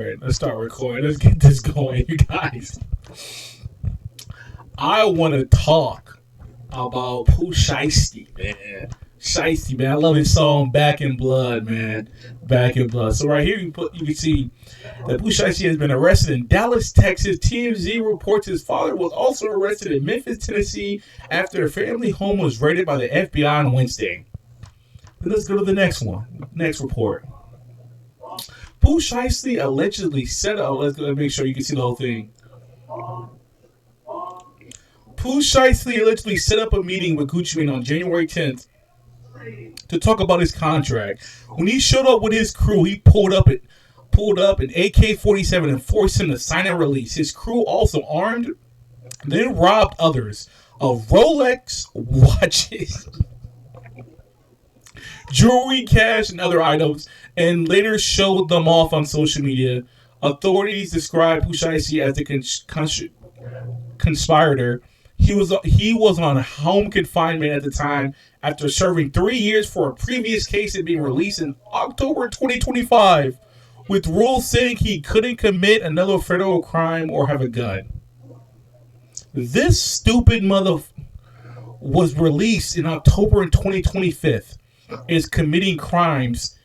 right, let's start recording. Let's get this going, you guys. I want to talk about Pooh Shiesty, man. Shiesty, man. I love his song "Back in Blood," man. "Back in Blood." So right here, you can see that Pooh Shiesty has been arrested in Dallas, Texas. TMZ reports his father was also arrested in Memphis, Tennessee, after a family home was raided by the FBI on Wednesday. But let's go to the next one. Next report. Pooh Shiesty allegedly set up. Let's go make sure you can see the whole thing. Pooh Shiesty allegedly set up a meeting with Gucci Mane on January 10th to talk about his contract. When he showed up with his crew, he pulled up an AK-47 and forced him to sign a release. His crew, also armed, then robbed others of Rolex watches, jewelry, cash, and other items, and later showed them off on social media. Authorities described Pooh Shiesty as the conspirator. He was on home confinement at the time after serving 3 years for a previous case and being released in October 2025, with rules saying he couldn't commit another federal crime or have a gun. This stupid mother was released in October in 2025, is committing crimes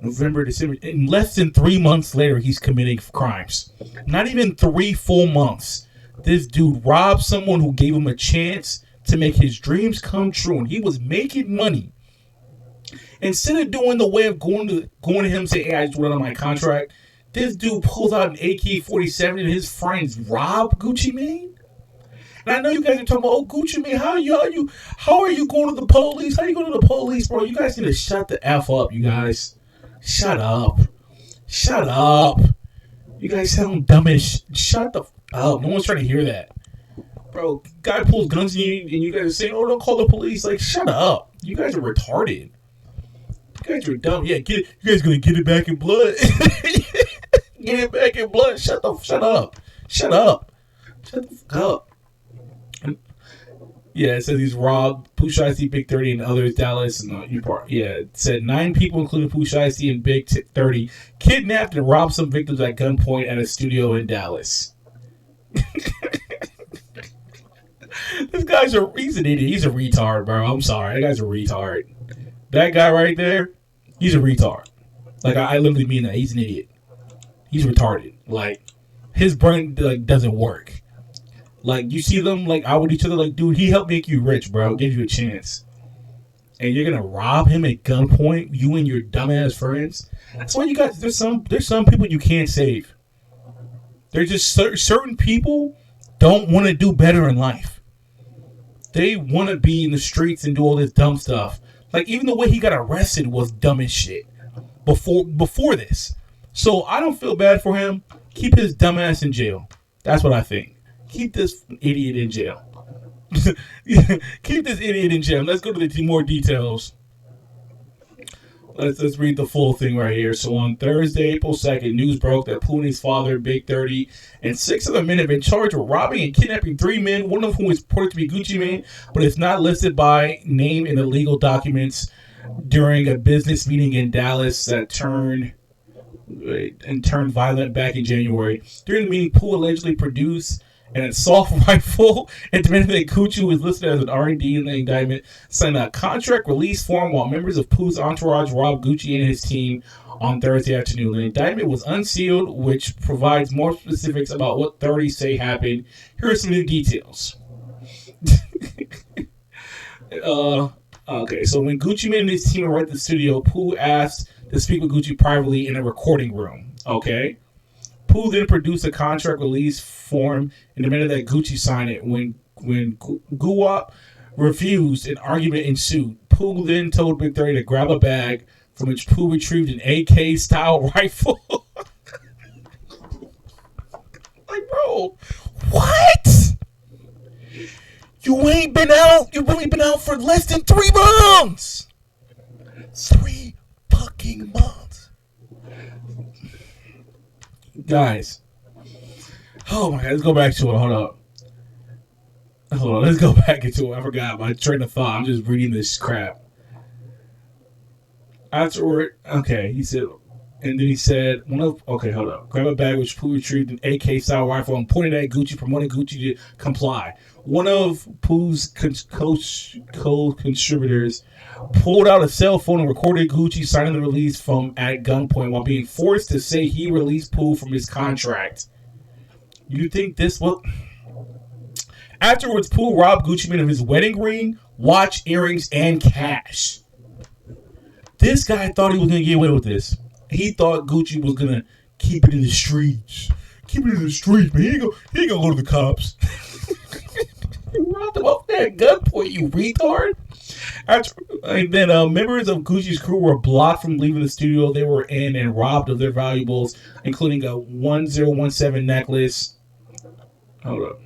November, December. In less than 3 months later, he's committing crimes. Not even 3 full months. This dude robbed someone who gave him a chance to make his dreams come true, and he was making money. Instead of doing the way of going to him and saying, "Hey, I just went on my contract," this dude pulls out an AK-47 and his friends rob Gucci Mane. And I know you guys are talking about, "Oh, Gucci Mane, how are you going to the police? How are you going to the police, bro?" You guys need to shut the F up, you guys. Shut up. Shut up. You guys sound dumb as shut the f up. No one's trying to hear that. Bro, guy pulls guns on you and you guys are saying, "Oh, don't call the police." Like, shut up. You guys are retarded. You guys are dumb. Yeah, you guys gonna get it back in blood. Get it back in blood. Shut up. Shut up. Shut the fuck up. Yeah, it says he's robbed Pooh Shiesty, Big 30, and others, Dallas. And it said 9 people, including Pooh Shiesty and Big 30, kidnapped and robbed some victims at gunpoint at a studio in Dallas. This guy's he's an idiot. He's a retard, bro. I'm sorry. That guy's a retard. That guy right there, he's a retard. Like, I literally mean that. He's an idiot. He's retarded. Like, his brain doesn't work. Like, you see them, like, out with each other. Like, dude, he helped make you rich, bro. Give you a chance. And you're going to rob him at gunpoint, you and your dumbass friends? That's why you guys, there's some people you can't save. There's just certain people don't want to do better in life. They want to be in the streets and do all this dumb stuff. Like, even the way he got arrested was dumb as shit before this. So, I don't feel bad for him. Keep his dumbass in jail. That's what I think. Keep this idiot in jail. Keep this idiot in jail. Let's go to the more details. Let's read the full thing right here. So on Thursday, April 2nd, news broke that Pooh and his father, Big 30, and 6 other men have been charged with robbing and kidnapping 3 men, one of whom is reported to be Gucci Mane, but it's not listed by name in the legal documents, during a business meeting in Dallas that turned violent back in January. During the meeting, Pooh allegedly produced an assault rifle and demanded that Gucci, who was listed as an R&D in the indictment, signed a contract release form while members of Pooh's entourage robbed Gucci and his team on Thursday afternoon. The indictment was unsealed, which provides more specifics about what 30 say happened. Here are some new details. Okay, so when Gucci Mane and his team arrived at the studio, Pooh asked to speak with Gucci privately in a recording room. Okay. Pooh then produced a contract release form and demanded that Gucci sign it. When Guwap refused, an argument ensued. Pooh then told Big 30 to grab a bag from which Pooh retrieved an AK-style rifle. Like, bro, what? You ain't been out. You've only been out for less than 3 months. 3 fucking months. Guys. Oh my god, let's go back to it. Hold on, let's go back into it. I forgot my train of thought. I'm just reading this crap. Afterward, okay, he said, And then he said, okay, hold up. Grab a bag which Pooh retrieved an AK style rifle and pointed at Gucci, promoting Gucci to comply. One of Pooh's co-contributors pulled out a cell phone and recorded Gucci signing the release from at gunpoint while being forced to say he released Pooh from his contract. You think this will... Afterwards, Pooh robbed Gucci Mane of his wedding ring, watch, earrings, and cash. This guy thought he was going to get away with this. He thought Gucci was going to keep it in the streets. Keep it in the streets, man. He ain't going to go to the cops. You robbed him off that gunpoint, you retard. And then members of Gucci's crew were blocked from leaving the studio they were in and robbed of their valuables, including a 1017 necklace. Hold up.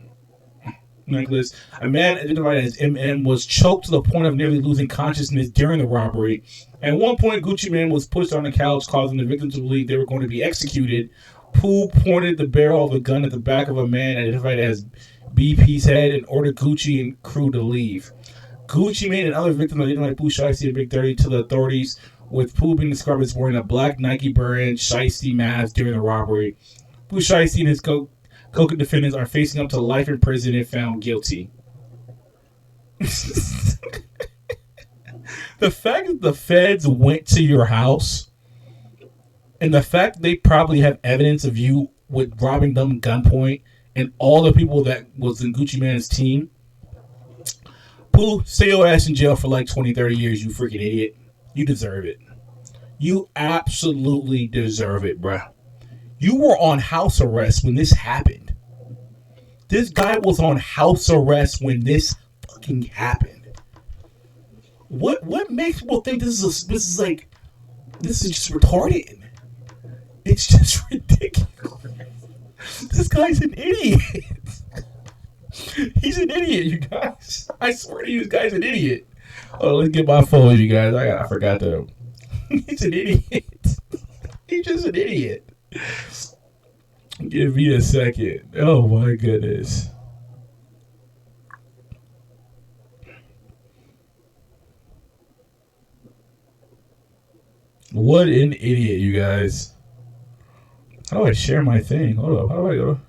Necklace. A man identified as MM was choked to the point of nearly losing consciousness during the robbery. At one point, Gucci Mane was pushed on the couch, causing the victim to believe they were going to be executed. Pooh pointed the barrel of a gun at the back of a man identified as BP's head and ordered Gucci and crew to leave. Gucci Mane and other victims identified Pooh Shiesty and Big 30 to the authorities, with Pooh being described as wearing a black Nike brand Shiesty mask during the robbery. Pooh Shiesty and his Coca defendants are facing up to life in prison if found guilty. The fact that the feds went to your house and the fact they probably have evidence of you with robbing them gunpoint and all the people that was in Gucci Mane's team. Pooh, stay your ass in jail for like 20, 30 years, you freaking idiot. You deserve it. You absolutely deserve it, bruh. You were on house arrest when this happened. This guy was on house arrest when this fucking happened. What makes people think this is just retarded? It's just ridiculous. This guy's an idiot. He's an idiot, you guys. I swear to you, this guy's an idiot. Oh, let's get my phone, you guys. I forgot to. He's an idiot. He's just an idiot. Give me a second. Oh my goodness. What an idiot, you guys. How do I share my thing? Hold up. How do I go?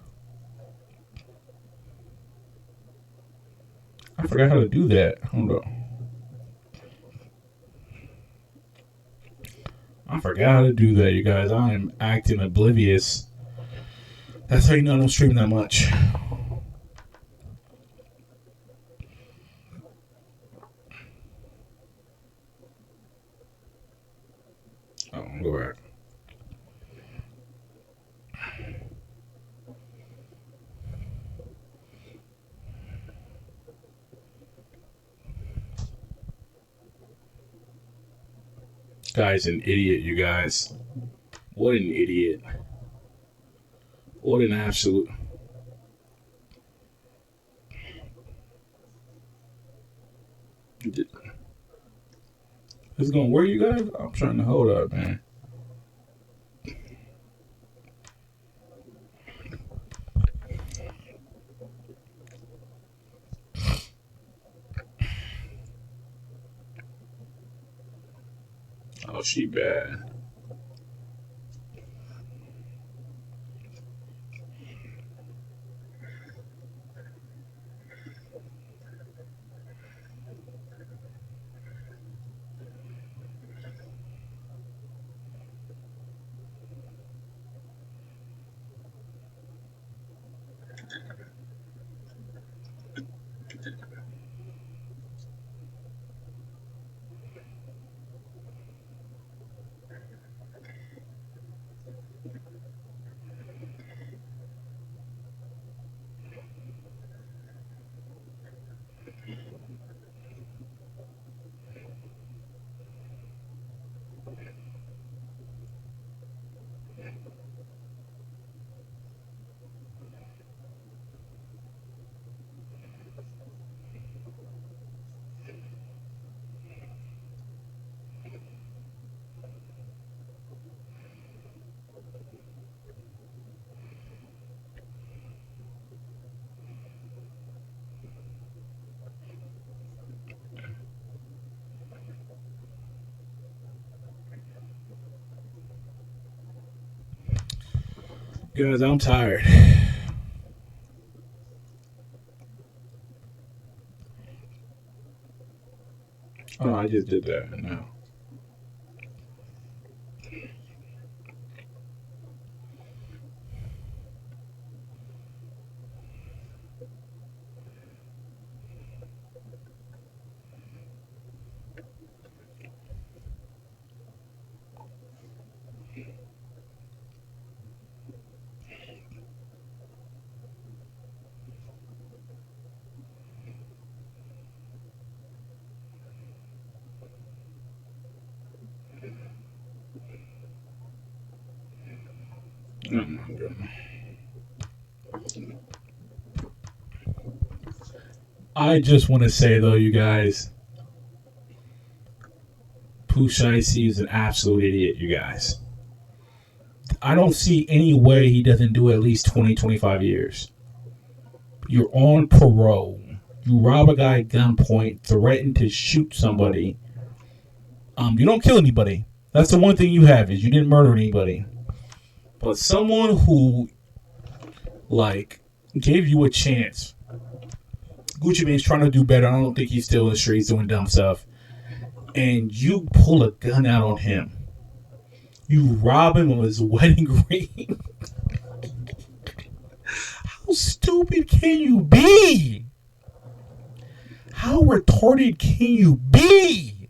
I forgot how to do that. Hold up. I forgot how to do that, you guys. I am acting oblivious. That's how you know I don't stream that much. Oh, go back. Guy's an idiot, you guys. What an idiot. What an absolute... It's gonna work, you guys? I'm trying to hold up, man. Oh, she bad. Guys, I'm tired. Oh, I just did that. No. Oh my goodness. I just want to say though, you guys, Pooh Shiesty is an absolute idiot, you guys. I don't see any way he doesn't do at least 20, 25 years. You're on parole. You rob a guy at gunpoint, threaten to shoot somebody. You don't kill anybody. That's the one thing you have, is you didn't murder anybody. But someone who, like, gave you a chance. Gucci Mane's trying to do better. I don't think he's still in the streets doing dumb stuff. And you pull a gun out on him. You rob him of his wedding ring. How stupid can you be? How retarded can you be?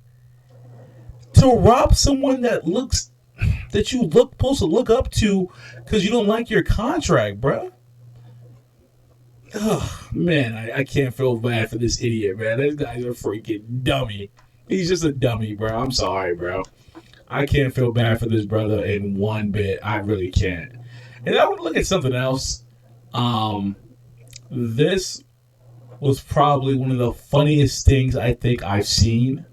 To rob someone that you look supposed to look up to because you don't like your contract, bruh. Oh, man, I can't feel bad for this idiot, man. This guy's a freaking dummy. He's just a dummy, bro. I'm sorry, bro. I can't feel bad for this brother in one bit. I really can't. And I want to look at something else. This was probably one of the funniest things I think I've seen.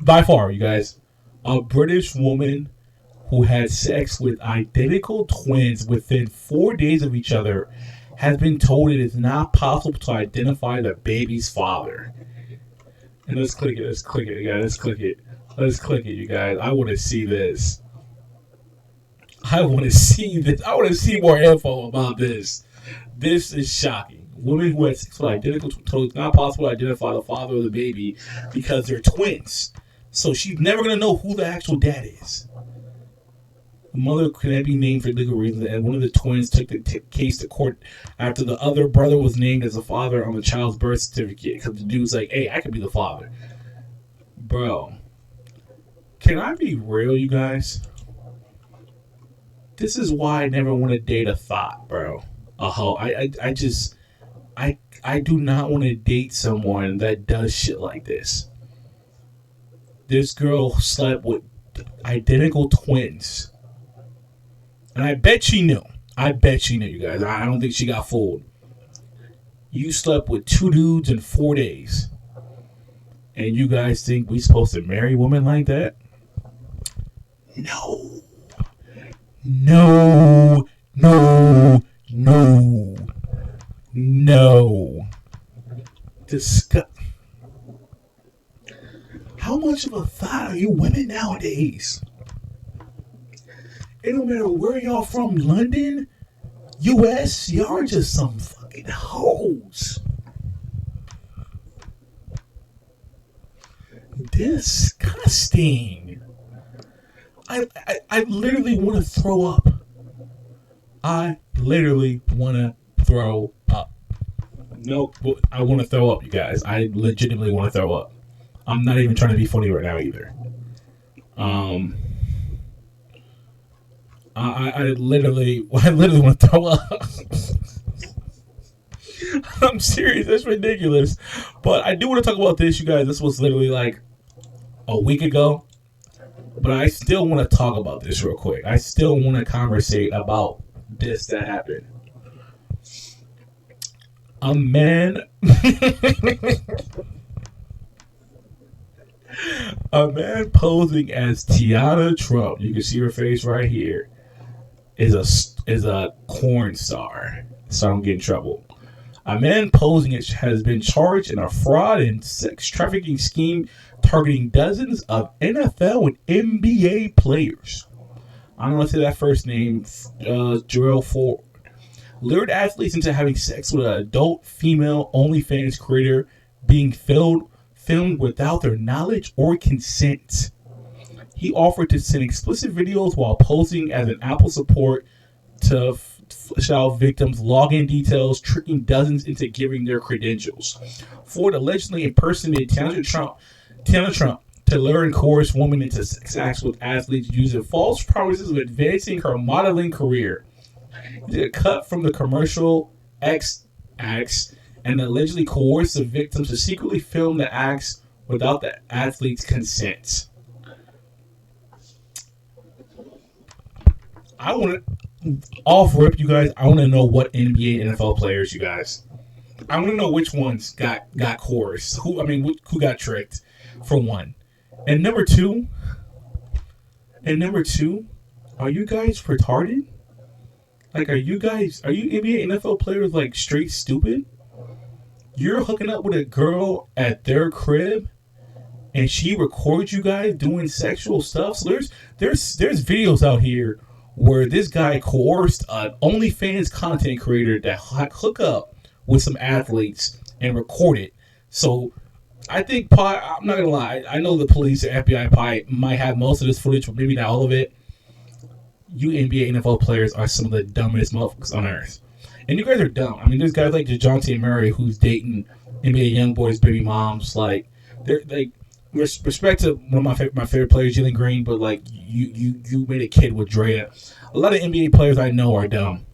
By far, you guys. A British woman who had sex with identical twins within 4 days of each other has been told it is not possible to identify the baby's father. And let's click it, you guys. Let's click it, you guys. I want to see this. I want to see more info about this. This is shocking. Women who had sex with identical twins, it's not possible to identify the father of the baby because they're twins. So she's never going to know who the actual dad is. The mother couldn't be named for legal reasons, and one of the twins took the case to court after the other brother was named as the father on the child's birth certificate. Because the dude's like, hey, I could be the father. Bro, can I be real, you guys? This is why I never want to date a thought, bro. A hoe. I do not want to date someone that does shit like this. This girl slept with identical twins. And I bet she knew. You guys. I don't think she got fooled. You slept with 2 dudes in 4 days. And you guys think we supposed to marry women like that? No. No. How much of a thought are you women nowadays? It don't matter where y'all from, London, US, y'all are just some fucking hoes. Disgusting. I literally want to throw up. I literally want to throw up. No, I want to throw up, you guys. I legitimately want to throw up. I'm not even trying to be funny right now either. I literally want to throw up. I'm serious. That's ridiculous. But I do want to talk about this, you guys. This was literally like a week ago. But I still want to talk about this real quick. I still want to conversate about this that happened. A man... A man posing as Tiana Trump, you can see her face right here, is a porn star. So I don't get in trouble. A man posing it has been charged in a fraud and sex trafficking scheme targeting dozens of NFL and NBA players. I don't want to say that first name, Jarrell Ford, lured athletes into having sex with an adult female OnlyFans creator being filmed without their knowledge or consent. He offered to send explicit videos while posing as an Apple support to flesh out victims' login details, tricking dozens into giving their credentials. Ford allegedly impersonated Tiana Trump to lure and coerce women into sex acts with athletes using false promises of advancing her modeling career. He did a cut from the commercial X acts and allegedly coerced the victims to secretly film the acts without the athlete's consent. I want to, off rip, you guys, I want to know what NBA and NFL players, you guys. I want to know which ones got coerced. Who got tricked, for one. And number two, are you guys retarded? Like, are you NBA and NFL players, like, straight stupid? You're hooking up with a girl at their crib, and she records you guys doing sexual stuff. So there's videos out here where this guy coerced an OnlyFans content creator to hook up with some athletes and record it. So I think, I'm not going to lie, I know the police or FBI probably might have most of this footage, but maybe not all of it. You NBA, NFL players are some of the dumbest motherfuckers on earth. And you guys are dumb. I mean, there's guys like DeJounte Murray who's dating NBA young boys' baby moms. Like, they're like, respect to one of my favorite players, Jalen Green, but like you made a kid with Drea. A lot of NBA players I know are dumb.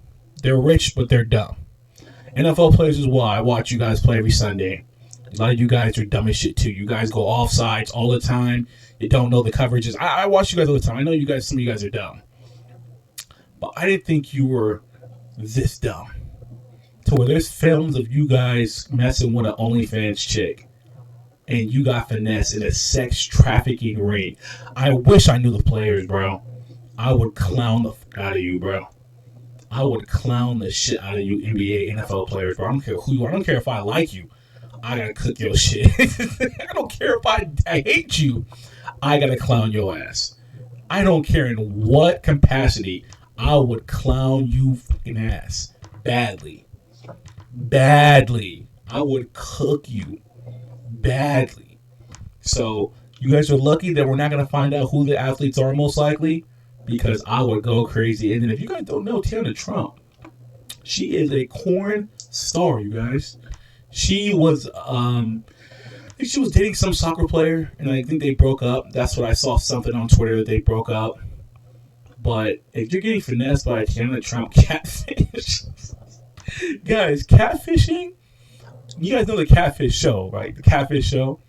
They're rich, but they're dumb. NFL players as well. I watch you guys play every Sunday. A lot of you guys are dumb as shit too. You guys go off sides all the time. You don't know the coverages. I watch you guys all the time. I know you guys. Some of you guys are dumb, but I didn't think you were this dumb. To where there's films of you guys messing with an OnlyFans chick, and you got finesse in a sex trafficking ring. I wish I knew the players, bro. I would clown the fuck out of you, bro. I would clown the shit out of you NBA, NFL players, bro. I don't care who you are. I don't care if I like you. I gotta cook your shit. I don't care if I hate you. I gotta clown your ass. I don't care in what capacity. I would clown you fucking ass. Badly. I would cook you. Badly. So you guys are lucky that we're not going to find out who the athletes are, most likely, because I would go crazy. And then if you guys don't know Tiana Trump, she is a corn star, you guys. She was I think she was dating some soccer player, and I think they broke up. That's what I saw, something on Twitter that they broke up. But if you're getting finessed by a Tiana Trump catfish, guys, catfishing. You guys know the Catfish show, right? The Catfish show.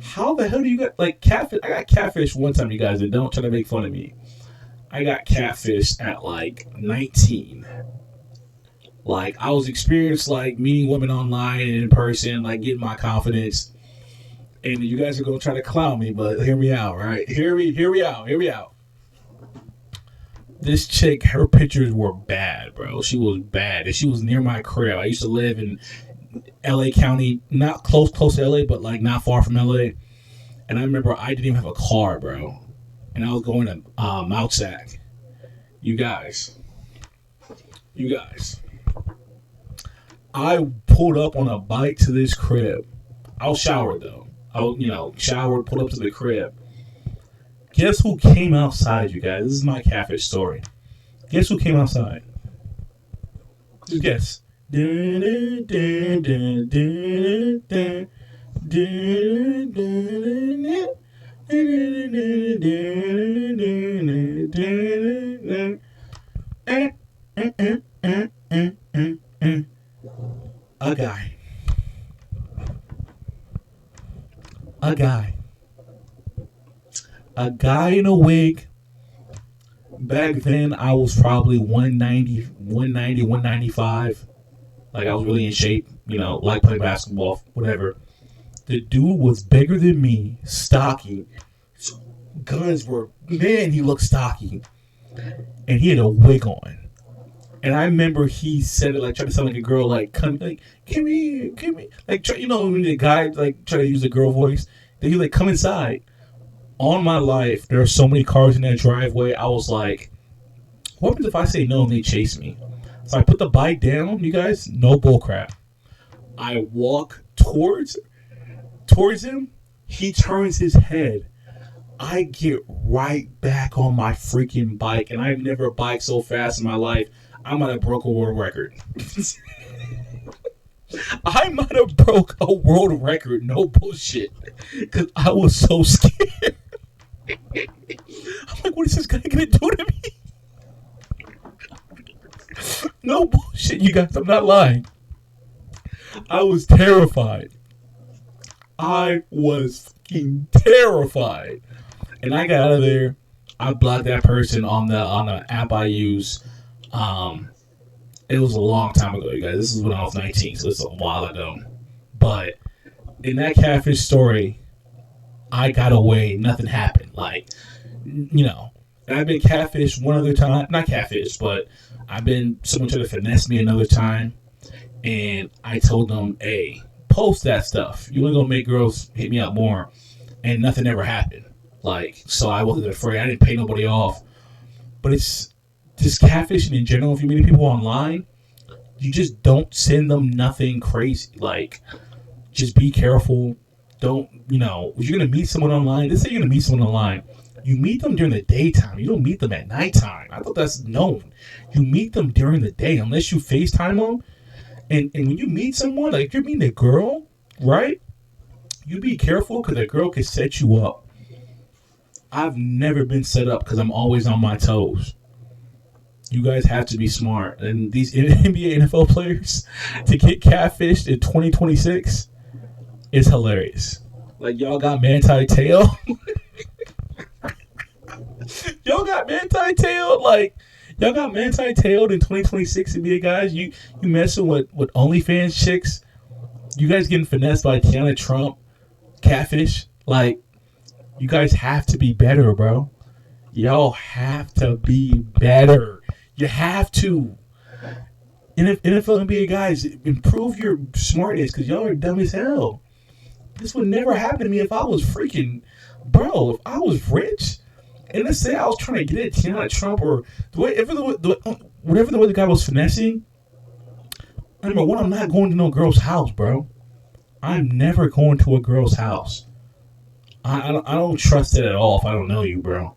How the hell do you get, like, catfish? I got catfish one time, you guys, and don't try to make fun of me. I got catfish at, like, 19. Like, I was experienced, like, meeting women online and in person, like, getting my confidence. And you guys are going to try to clown me, but hear me out, right? Hear me out. This chick, her pictures were bad, bro. She was bad. And she was near my crib. I used to live in LA County, not close to LA, but like not far from LA. And I remember I didn't even have a car, bro. And I was going to Mount Sac. You guys. I pulled up on a bike to this crib. I was showered though. Showered, pulled up to the crib. Guess who came outside, you guys? This is my catfish story. Guess who came outside? Just guess. A guy. A guy in a wig. Back then, I was probably 190, 195. Like, I was really in shape, like playing basketball, whatever. The dude was bigger than me, stocky. Guns were, man, he looked stocky. And he had a wig on. And I remember he said it, like, trying to sound like a girl, like, come here. Like, when the guy, like, try to use a girl voice. Then he like, come inside. On my life, there are so many cars in that driveway. I was like, What happens if I say no and they chase me? So I put the bike down, you guys. No bullcrap. I walk towards him. He turns his head. I get right back on my freaking bike, and I've never biked so fast in my life. I might have broke a world record. I might have broke a world record. No bullshit. Because I was so scared. I'm like, what is this guy going to do to me? No bullshit, you guys. I'm not lying. I was terrified. I was fucking terrified. And I got out of there. I blocked that person on the app I use. It was a long time ago, you guys. This is when I was 19, so it's a while ago. But in that catfish story, I got away. Nothing happened. Like, you know, I've been catfished one other time. Not catfish, but I've been someone tried to finesse me another time. And I told them, hey, post that stuff. You want to go make girls hit me up more. And nothing ever happened. Like, so I wasn't afraid. I didn't pay nobody off. But it's just catfishing in general. If you're meeting people online, you just don't send them nothing crazy. Like, just be careful. Don't, you know, if you're going to meet someone online, let's say you're going to meet someone online, you meet them during the daytime. You don't meet them at nighttime. I thought that's known. You meet them during the day, unless you FaceTime them. And when you meet someone, like if you're meeting a girl, right, you be careful because a girl can set you up. I've never been set up because I'm always on my toes. You guys have to be smart. And these NBA, NFL players, to get catfished in 2026 is hilarious. Like, y'all got manti-tail. Y'all got manti-tailed. Like, y'all got manti-tailed in 2026 NBA guys. You messing with OnlyFans chicks. You guys getting finessed by Tiana Trump. Catfish. Like, you guys have to be better, bro. Y'all have to be better. You have to. NFL NBA guys, improve your smartness because y'all are dumb as hell. This would never happen to me if I was freaking, bro, if I was rich. And let's say I was trying to get at Tiana Trump or whatever the way the guy was finessing. Number one, I'm not going to no girl's house, bro. I'm never going to a girl's house. I don't trust it at all if I don't know you, bro.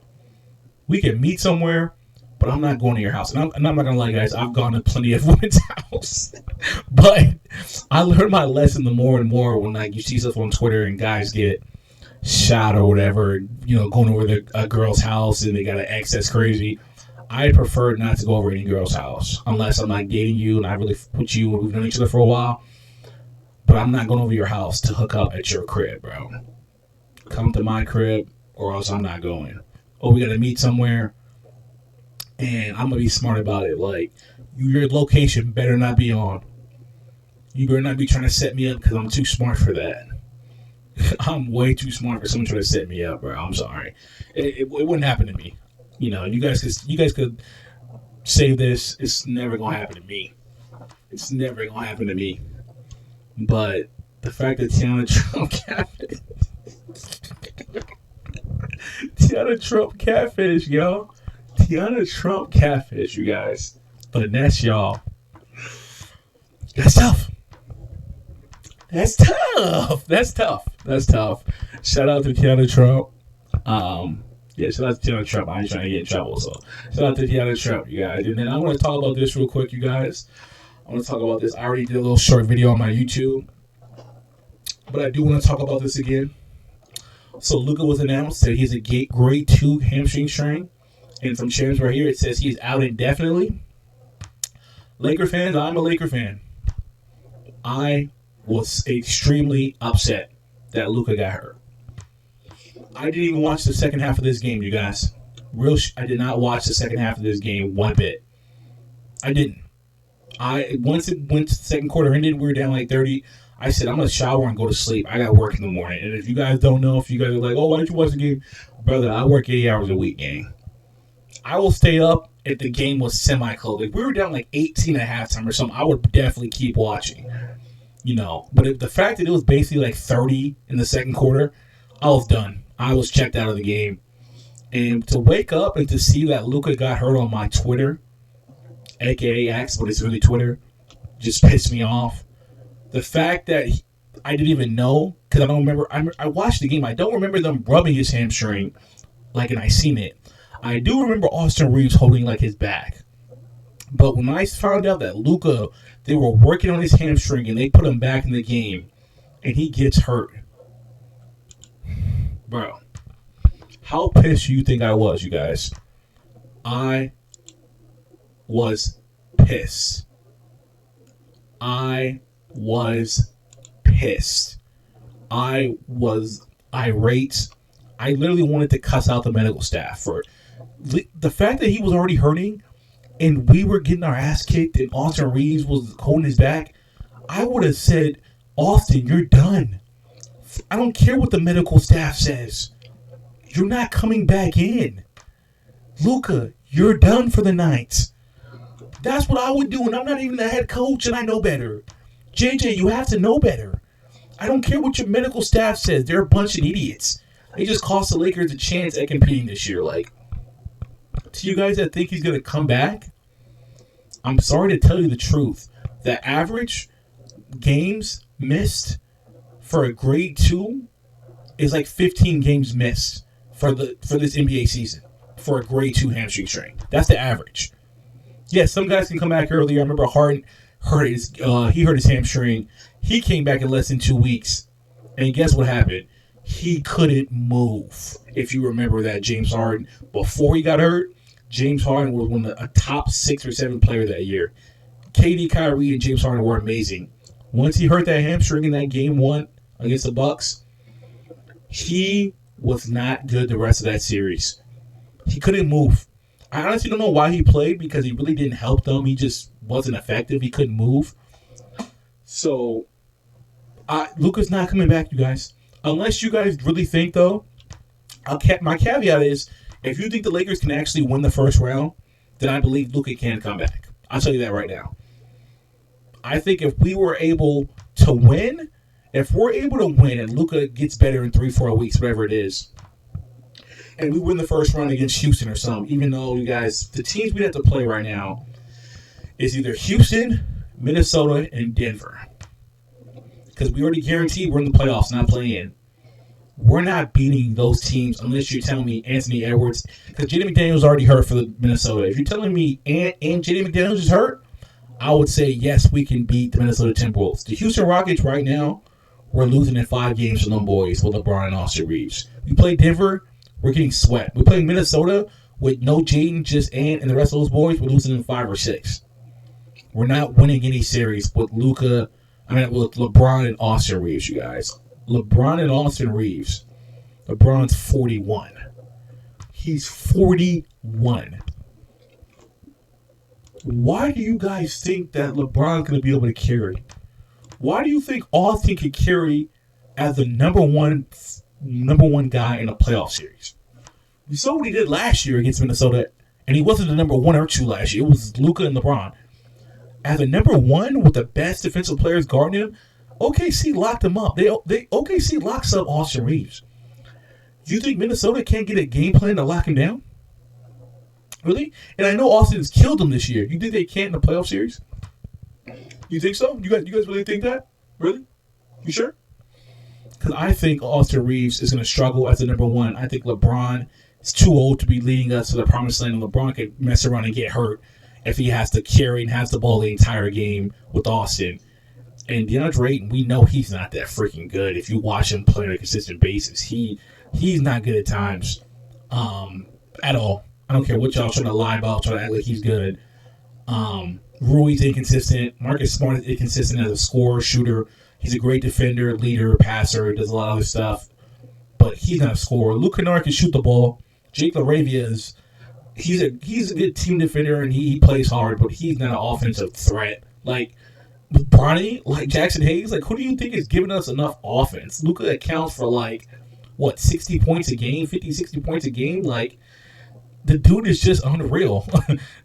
We can meet somewhere, but I'm not going to your house. And I'm not going to lie, guys. I've gone to plenty of women's house. But I learned my lesson the more and more when, like, you see stuff on Twitter and guys get shot or whatever, you know, going over a girl's house and they got an ex that's crazy. I prefer not to go over any girl's house unless I'm, like, dating you and I really put you and we've known each other for a while. But I'm not going over your house to hook up at your crib, bro. Come to my crib or else I'm not going. Oh, we got to meet somewhere. And I'm going to be smart about it. Like, your location better not be on. You better not be trying to set me up because I'm too smart for that. I'm way too smart for someone trying to set me up, bro. I'm sorry. It wouldn't happen to me. You know, you guys could say this. It's never going to happen to me. It's never going to happen to me. But the fact that Tiana Trump catfish. Tiana Trump catfish, yo. Tiana Trump catfish, you guys. But that's y'all. That's tough. That's tough. That's tough. That's tough. Shout out to Tiana Trump. Yeah, shout out to Tiana Trump. I ain't trying to get in trouble, so shout out to Tiana Trump, you guys. And then I want to talk about this real quick, you guys. I want to talk about this. I already did a little short video on my YouTube, but I do want to talk about this again. So Luka was announced that he's a grade 2 hamstring strain. And from Champs right here, it says he's out indefinitely. Laker fans, I'm a Laker fan. I was extremely upset that Luka got hurt. I didn't even watch the second half of this game, you guys. I did not watch the second half of this game one bit. I didn't. Once it went to the second quarter ended, we were down like 30. I said, I'm going to shower and go to sleep. I got work in the morning. And if you guys don't know, if you guys are like, oh, why didn't you watch the game? Brother, I work 80 hours a week, gang. I will stay up if the game was semi-close. If we were down like 18 at halftime or something, I would definitely keep watching. You know, but the fact that it was basically like 30 in the second quarter, I was done. I was checked out of the game. And to wake up and to see that Luka got hurt on my Twitter, aka X, but it's really Twitter, just pissed me off. The fact that I didn't even know, because I don't remember. I watched the game. I don't remember them rubbing his hamstring, and I seen it. I do remember Austin Reeves holding his back. But when I found out that Luka, they were working on his hamstring and they put him back in the game, and he gets hurt, bro. How pissed do you think I was, you guys? I was pissed. I was pissed. I was irate. I literally wanted to cuss out the medical staff for the fact that he was already hurting and we were getting our ass kicked and Austin Reeves was holding his back. I would have said, Austin, you're done. I don't care what the medical staff says. You're not coming back in. Luka, you're done for the night. That's what I would do, and I'm not even the head coach, and I know better. JJ, you have to know better. I don't care what your medical staff says. They're a bunch of idiots. They just cost the Lakers a chance at competing this year. To you guys that think he's going to come back, I'm sorry to tell you the truth. The average games missed for a grade 2 is 15 games missed for this NBA season for a grade 2 hamstring strain. That's the average. Yes, some guys can come back earlier. I remember Harden hurt his hamstring. He came back in less than 2 weeks. And guess what happened? He couldn't move. If you remember that, James Harden, before he got hurt, James Harden was one of a top 6 or 7 player that year. KD, Kyrie, and James Harden were amazing. Once he hurt that hamstring in that game 1 against the Bucks, he was not good the rest of that series. He couldn't move. I honestly don't know why he played because he really didn't help them. He just wasn't effective. He couldn't move. So, Luka's not coming back, you guys. Unless you guys really think, though, my caveat is, if you think the Lakers can actually win the first round, then I believe Luka can come back. I'll tell you that right now. I think if we were able to win, and Luka gets better in 3-4 weeks, whatever it is, and we win the first round against Houston or something, even though, you guys, the teams we have to play right now is either Houston, Minnesota, and Denver. Because we already guaranteed we're in the playoffs, not playing. We're not beating those teams unless you're telling me Anthony Edwards. Because Jaden McDaniels already hurt for the Minnesota. If you're telling me and Jaden McDaniels is hurt, I would say, yes, we can beat the Minnesota Timberwolves. The Houston Rockets right now, we're losing in 5 games to them boys with LeBron and Austin Reeves. We play Denver, we're getting swept. We play Minnesota with no Jaden, just Ant, and the rest of those boys, we're losing in 5 or 6. We're not winning any series with with LeBron and Austin Reeves, you guys. LeBron and Austin Reeves. LeBron's 41. He's 41. Why do you guys think that LeBron's going to be able to carry? Why do you think Austin could carry as the number one guy in a playoff series? We saw what he did last year against Minnesota, and he wasn't the number 1 or 2 last year. It was Luka and LeBron. As a number 1 with the best defensive players guarding him, OKC locked him up. OKC locks up Austin Reeves. You think Minnesota can't get a game plan to lock him down? Really? And I know Austin's killed him this year. You think they can't in the playoff series? You think so? You guys really think that? Really? You sure? Because I think Austin Reeves is going to struggle as the number 1. I think LeBron is too old to be leading us to the promised land, and LeBron could mess around and get hurt if he has to carry and has the ball the entire game with Austin. And DeAndre Ayton, we know he's not that freaking good. If you watch him play on a consistent basis, he's not good at times at all. I don't care what y'all trying to lie about, trying to act like he's good. Rui's inconsistent. Marcus Smart is inconsistent as a scorer, shooter. He's a great defender, leader, passer, does a lot of other stuff. But he's not a scorer. Luke Kennard can shoot the ball. Jake LaRavia he's a good team defender and he plays hard, but he's not an offensive threat. Like Bronny, like Jackson Hayes, who do you think is giving us enough offense? Luka accounts for 60 points a game, 50, 60 points a game. The dude is just unreal.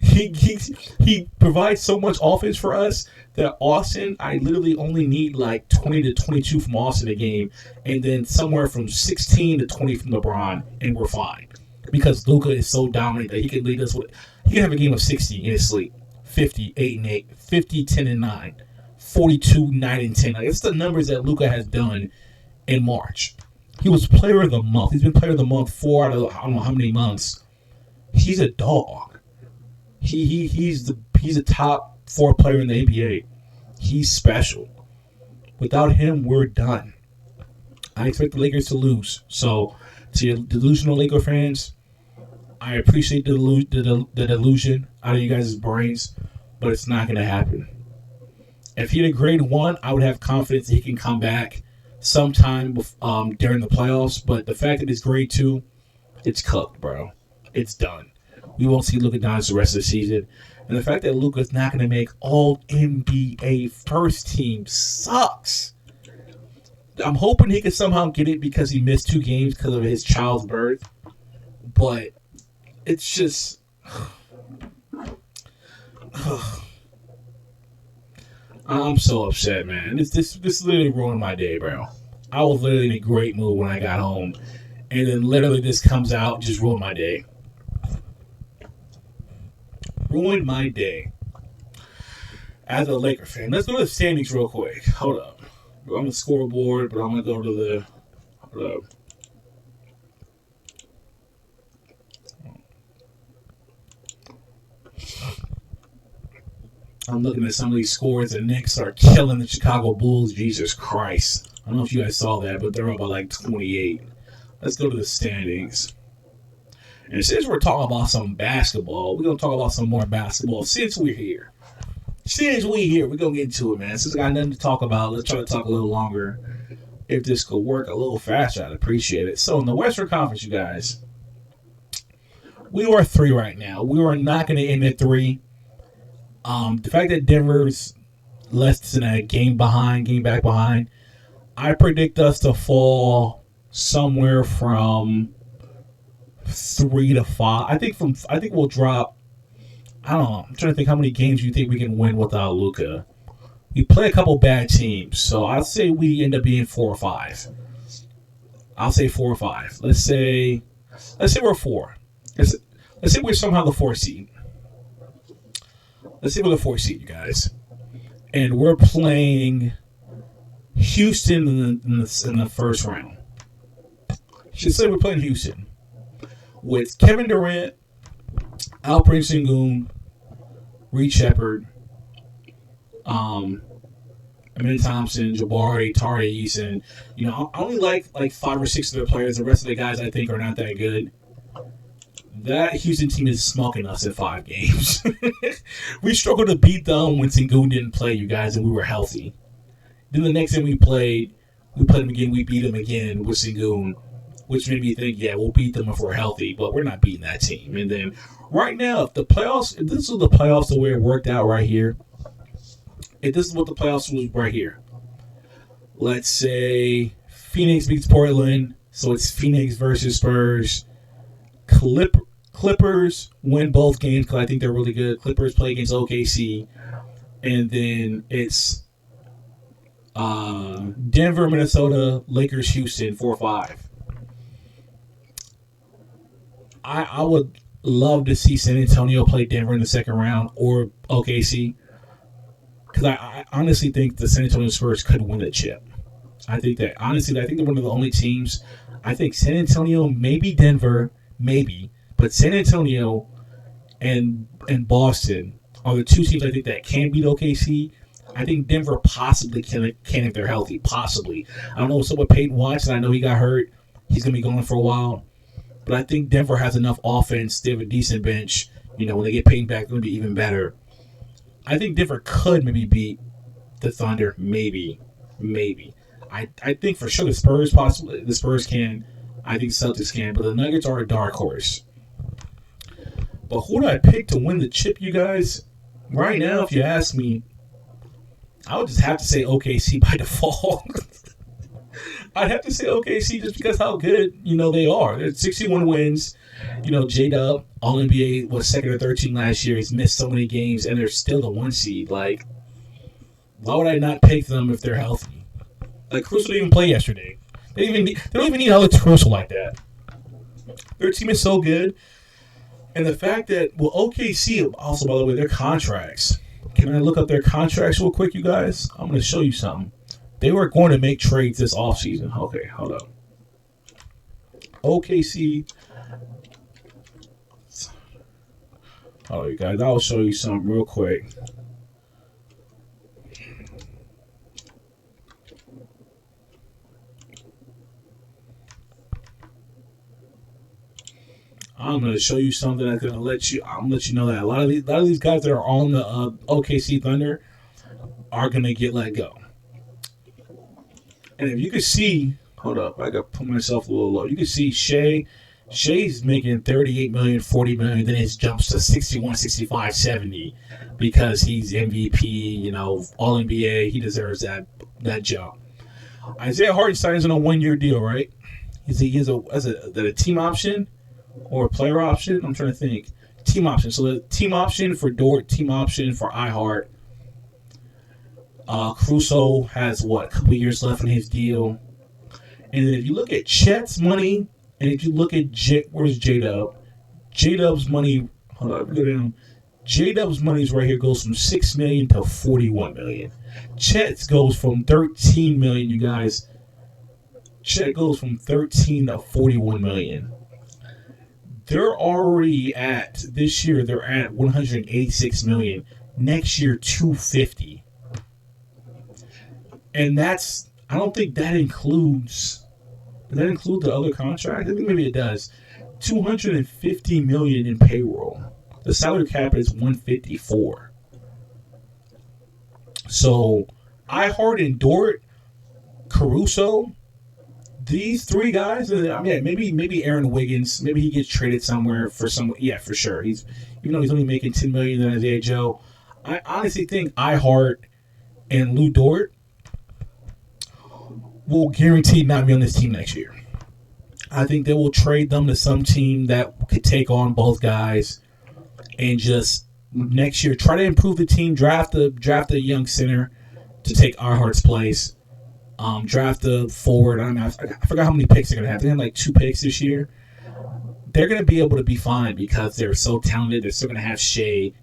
He provides so much offense for us that Austin, I literally only need 20 to 22 from Austin a game, and then somewhere from 16 to 20 from LeBron, and we're fine. because Luka is so dominant that he can lead us with. He can have a game of 60 in his sleep, 50, 8 and 8, 50, 10 and 9, 42, 9 and 10. Like, it's the numbers that Luka has done in March. He was Player of the Month. He's been Player of the Month 4 out of I don't know how many months. He's a dog. He's a top 4 player in the NBA. He's special. Without him, we're done. I expect the Lakers to lose. So, to your delusional Laker fans, I appreciate the delusion out of you guys' brains, but it's not going to happen. If he had a grade 1, I would have confidence that he can come back sometime during the playoffs. But the fact that it's grade 2, it's cooked, bro. It's done. We won't see Luka Doncic the rest of the season. And the fact that Luka's not going to make all NBA first team sucks. I'm hoping he can somehow get it because he missed 2 games because of his child's birth. But it's just... I'm so upset, man. This literally ruined my day, bro. I was literally in a great mood when I got home. And then literally this comes out, just ruined my day. Ruined my day. As a Laker fan. Let's go to the standings real quick. Hold up. I'm on the scoreboard, but I'm going to go to the... Hold up. I'm looking at some of these scores. The Knicks are killing the Chicago Bulls. Jesus Christ. I don't know if you guys saw that, but they're up by like 28. Let's go to the standings. And since we're talking about some basketball, we're going to talk about some more basketball since we're here. We're going to get into it, man. Since I got nothing to talk about, let's try to talk a little longer. If this could work a little faster, I'd appreciate it. So in the Western Conference, you guys, we are 3 right now. We are not going to end at 3. The fact that Denver's less than a game back behind, I predict us to fall somewhere from 3 to 5. I think we'll drop. I don't know. I'm trying to think how many games you think we can win without Luka. We play a couple bad teams, so I'll say we end up being 4 or 5. I'll say 4 or 5. Let's say we're 4. Let's say we're somehow the 4 seed. Let's say we're the 4 seed, you guys, and we're playing Houston in the first round. Should say we're playing Houston with Kevin Durant, Alperen Sengun, Reed Shepard, Amin Thompson, Jabari, Tari, and I only like 5 or 6 of the players. The rest of the guys I think are not that good. That Houston team is smoking us in 5 games. We struggled to beat them when Sengun didn't play, you guys, and we were healthy. Then the next time we played them again, we beat them again with Sengun, which made me think, yeah, we'll beat them if we're healthy, but we're not beating that team. And then right now, if this was the playoffs the way it worked out right here, if this is what the playoffs was right here, let's say Phoenix beats Portland, so it's Phoenix versus Spurs. Clippers win both games because I think they're really good. Clippers play against OKC. And then it's Denver, Minnesota, Lakers, Houston, 4-5. I would love to see San Antonio play Denver in the second round or OKC. Because I honestly think the San Antonio Spurs could win a chip. I think they're one of the only teams. I think San Antonio, maybe Denver, maybe, but San Antonio and Boston are the 2 teams I think that can beat OKC. I think Denver possibly can if they're healthy. Possibly. I don't know what's up with Peyton Watson. I know he got hurt. He's going to be gone for a while. But I think Denver has enough offense. They have a decent bench. When they get Peyton back, it's going to be even better. I think Denver could maybe beat the Thunder. Maybe. I think for sure the Spurs possibly. The Spurs can. I think Celtics can, but the Nuggets are a dark horse. But who do I pick to win the chip, you guys? Right now, if you ask me, I would just have to say OKC by default. I'd have to say OKC just because how good, they are. They're 61 wins. J-Dub, All-NBA, was 2nd or 3rd team last year. He's missed so many games, and they're still the 1 seed. Like, why would I not pick them if they're healthy? Like, Caruso didn't even play yesterday. They don't even need Alex Caruso like that. Their team is so good. And the fact that, well, OKC, also, by the way, their contracts. Can I look up their contracts real quick, you guys? I'm going to show you something. They were going to make trades this offseason. Okay, hold up. OKC. Oh, you guys, I'll show you something real quick. I'm gonna show you something that's gonna let you. I'm gonna let you know that a lot of these guys that are on the OKC Thunder are gonna get let go. And if you can see, hold up, I gotta put myself a little low. You can see Shea's making 38 million, 40 million, then it jumps to 61, 65, 70 because he's MVP, All NBA. He deserves that jump. Isaiah Hartenstein's on a 1-year deal, right? Is he a team option or a player option? I'm trying to think. Team option. So the team option for Dort, team option for iHeart. Caruso has a couple years left in his deal. And then if you look at Chet's money, and if you look at where's J-Dub? J-Dub's money, hold on, go down. J-Dub's money right here goes from $6 million to $41 million. Chet's goes from $13 million, you guys. Chet goes from 13 to 41 million. They're already at, this year, they're at 186 million. Next year, 250. And that's, I don't think that includes, does that include the other contract? I think maybe it does. 250 million in payroll. The salary cap is 154. So, iHeart and Dort, Caruso, these three guys, maybe Aaron Wiggins, maybe he gets traded somewhere for for sure. Even though he's only making $10 million than Isaiah Joe. I honestly think iHeart and Lou Dort will guaranteed not be on this team next year. I think they will trade them to some team that could take on both guys and just next year try to improve the team, draft a young center to take iHeart's place. Draft a forward. I forgot how many picks they're going to have. They have like 2 picks this year. They're going to be able to be fine because they're so talented. They're still going to have Shea.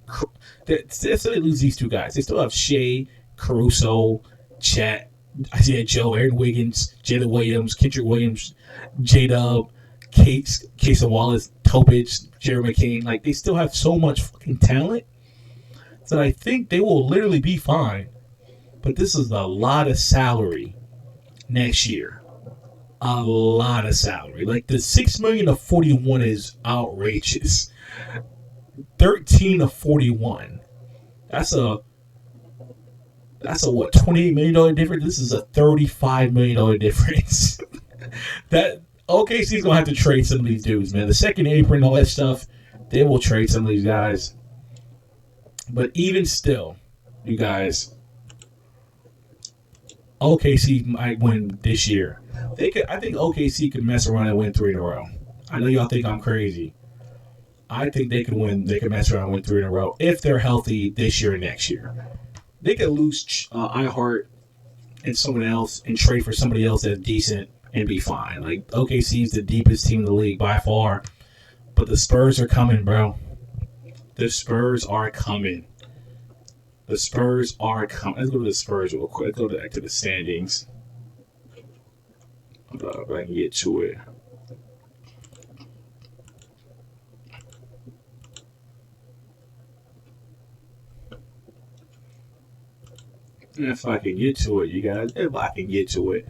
They lose these 2 guys. They still have Shea, Caruso, Chet, Isaiah Joe, Aaron Wiggins, Jalen Williams, Kendrick Williams, J-Dub, Case Wallace, Topich, Jerry McCain. Like, they still have so much fucking talent that I think they will literally be fine. But this is a lot of salary next year. A lot of salary. Like, the $6 million to 41 is outrageous. 13 to 41. That's a $28 million difference? This is a $35 million difference. That OKC's gonna have to trade some of these dudes, man. The second apron, all that stuff, they will trade some of these guys. But even still, you guys, OKC might win this year. I think OKC could mess around and win 3 in a row. I know y'all think I'm crazy. I think they could win. They could mess around and win 3 in a row if they're healthy this year and next year. They could lose iHeart and someone else and trade for somebody else that's decent and be fine. Like, OKC is the deepest team in the league by far, but the Spurs are coming, bro. The Spurs are coming. The Spurs are coming. Let's go to the Spurs real quick. Let's go back to the standings. If I can get to it. If I can get to it, you guys. If I can get to it.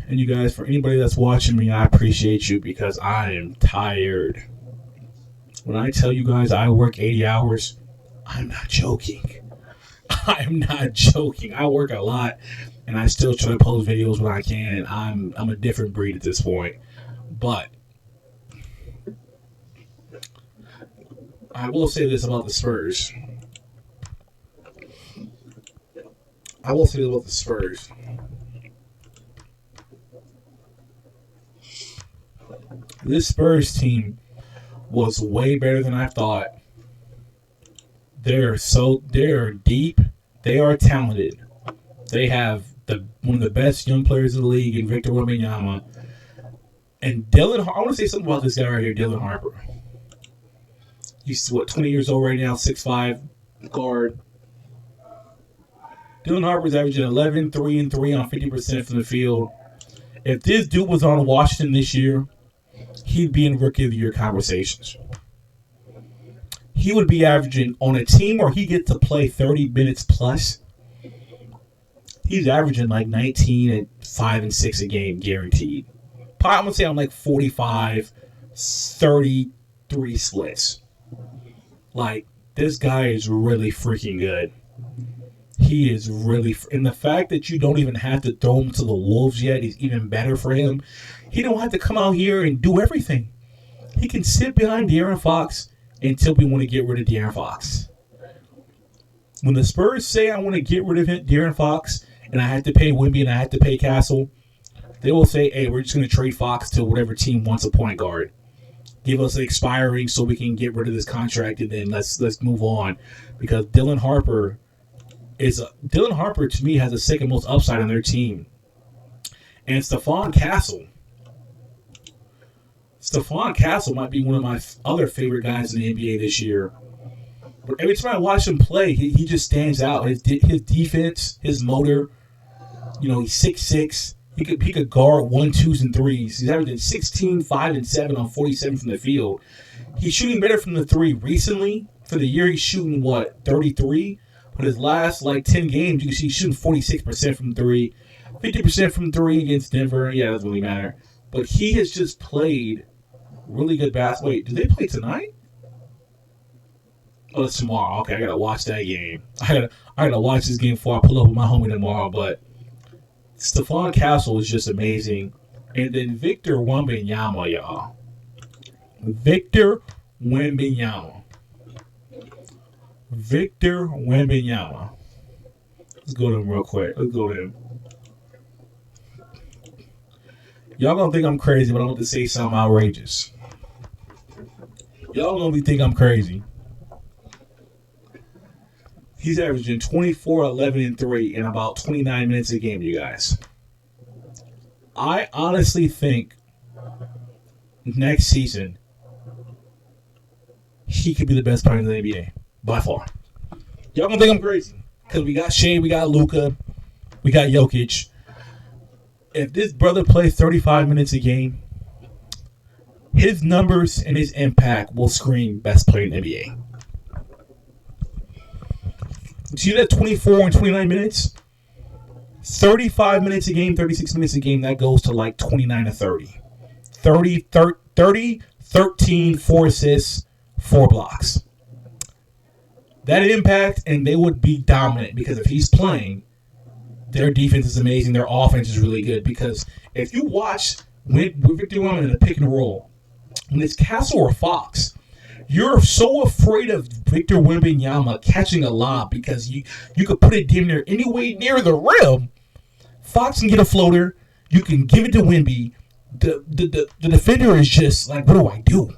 And you guys, for anybody that's watching me, I appreciate you because I am tired. When I tell you guys I work 80 hours, I'm not joking. I'm not joking. I work a lot, and I still try to post videos when I can, and I'm a different breed at this point. But I will say this about the Spurs. This Spurs team was way better than I thought. They're deep. They are talented. They have one of the best young players in the league in Victor Wembanyama. And Dylan, I want to say something about this guy right here, Dylan Harper. He's 20 years old right now, 6'5", guard. Dylan Harper's averaging 11, 3, and 3 on 50% from the field. If this dude was on Washington this year, he'd be in Rookie of the Year conversations. He would be averaging on a team where he gets to play 30 minutes plus. He's averaging like 19 and 5 and 6 a game guaranteed. I'm going to say I'm like 45, 33 splits. Like, this guy is really freaking good. He is really... And the fact that you don't even have to throw him to the Wolves yet is even better for him. He don't have to come out here and do everything. He can sit behind De'Aaron Fox until we want to get rid of De'Aaron Fox. When the Spurs say I want to get rid of De'Aaron Fox and I have to pay Wemby and I have to pay Castle, they will say, hey, we're just going to trade Fox to whatever team wants a point guard. Give us an expiring so we can get rid of this contract and then let's move on. Because Dylan Harper to me has the second most upside on their team. And Stephon Castle might be one of my other favorite guys in the NBA this year. But every time I watch him play, he just stands out. His defense, his motor, he's 6'6". He could guard 1, 2s, and 3s. He's averaging 16, 5, and 7 on 47 from the field. He's shooting better from the 3 recently. For the year, he's shooting, 33? But his last, 10 games, you can see he's shooting 46% from 3, 50% from 3 against Denver. Yeah, it doesn't really matter. But he has just played really good basketball. Wait, do they play tonight? Oh, it's tomorrow. Okay, I got to watch that game. I gotta watch this game before I pull up with my homie tomorrow, but Stephon Castle is just amazing. And then Victor Wembanyama, y'all. Victor Wembanyama. Let's go to him real quick. Y'all gonna think I'm crazy, but I'm going to say something outrageous. Y'all gonna think I'm crazy. He's averaging 24, 11, and 3 in about 29 minutes a game, you guys. I honestly think next season he could be the best player in the NBA by far. Y'all gonna think I'm crazy because we got Shea, we got Luka, we got Jokic. If this brother plays 35 minutes a game, his numbers and his impact will scream best player in the NBA. See that 24 and 29 minutes? 35 minutes a game, 36 minutes a game, that goes to 29 to 30. 30, 13, 4 assists, 4 blocks. That impact, and they would be dominant because if he's playing, their defense is amazing, their offense is really good. Because if you watch with Victor Wembanyama in a pick and roll, when it's Castle or Fox, you're so afraid of Victor Wembanyama catching a lob because you could put it damn near anywhere near the rim. Fox can get a floater. You can give it to Wemby. The defender is just like, what do I do?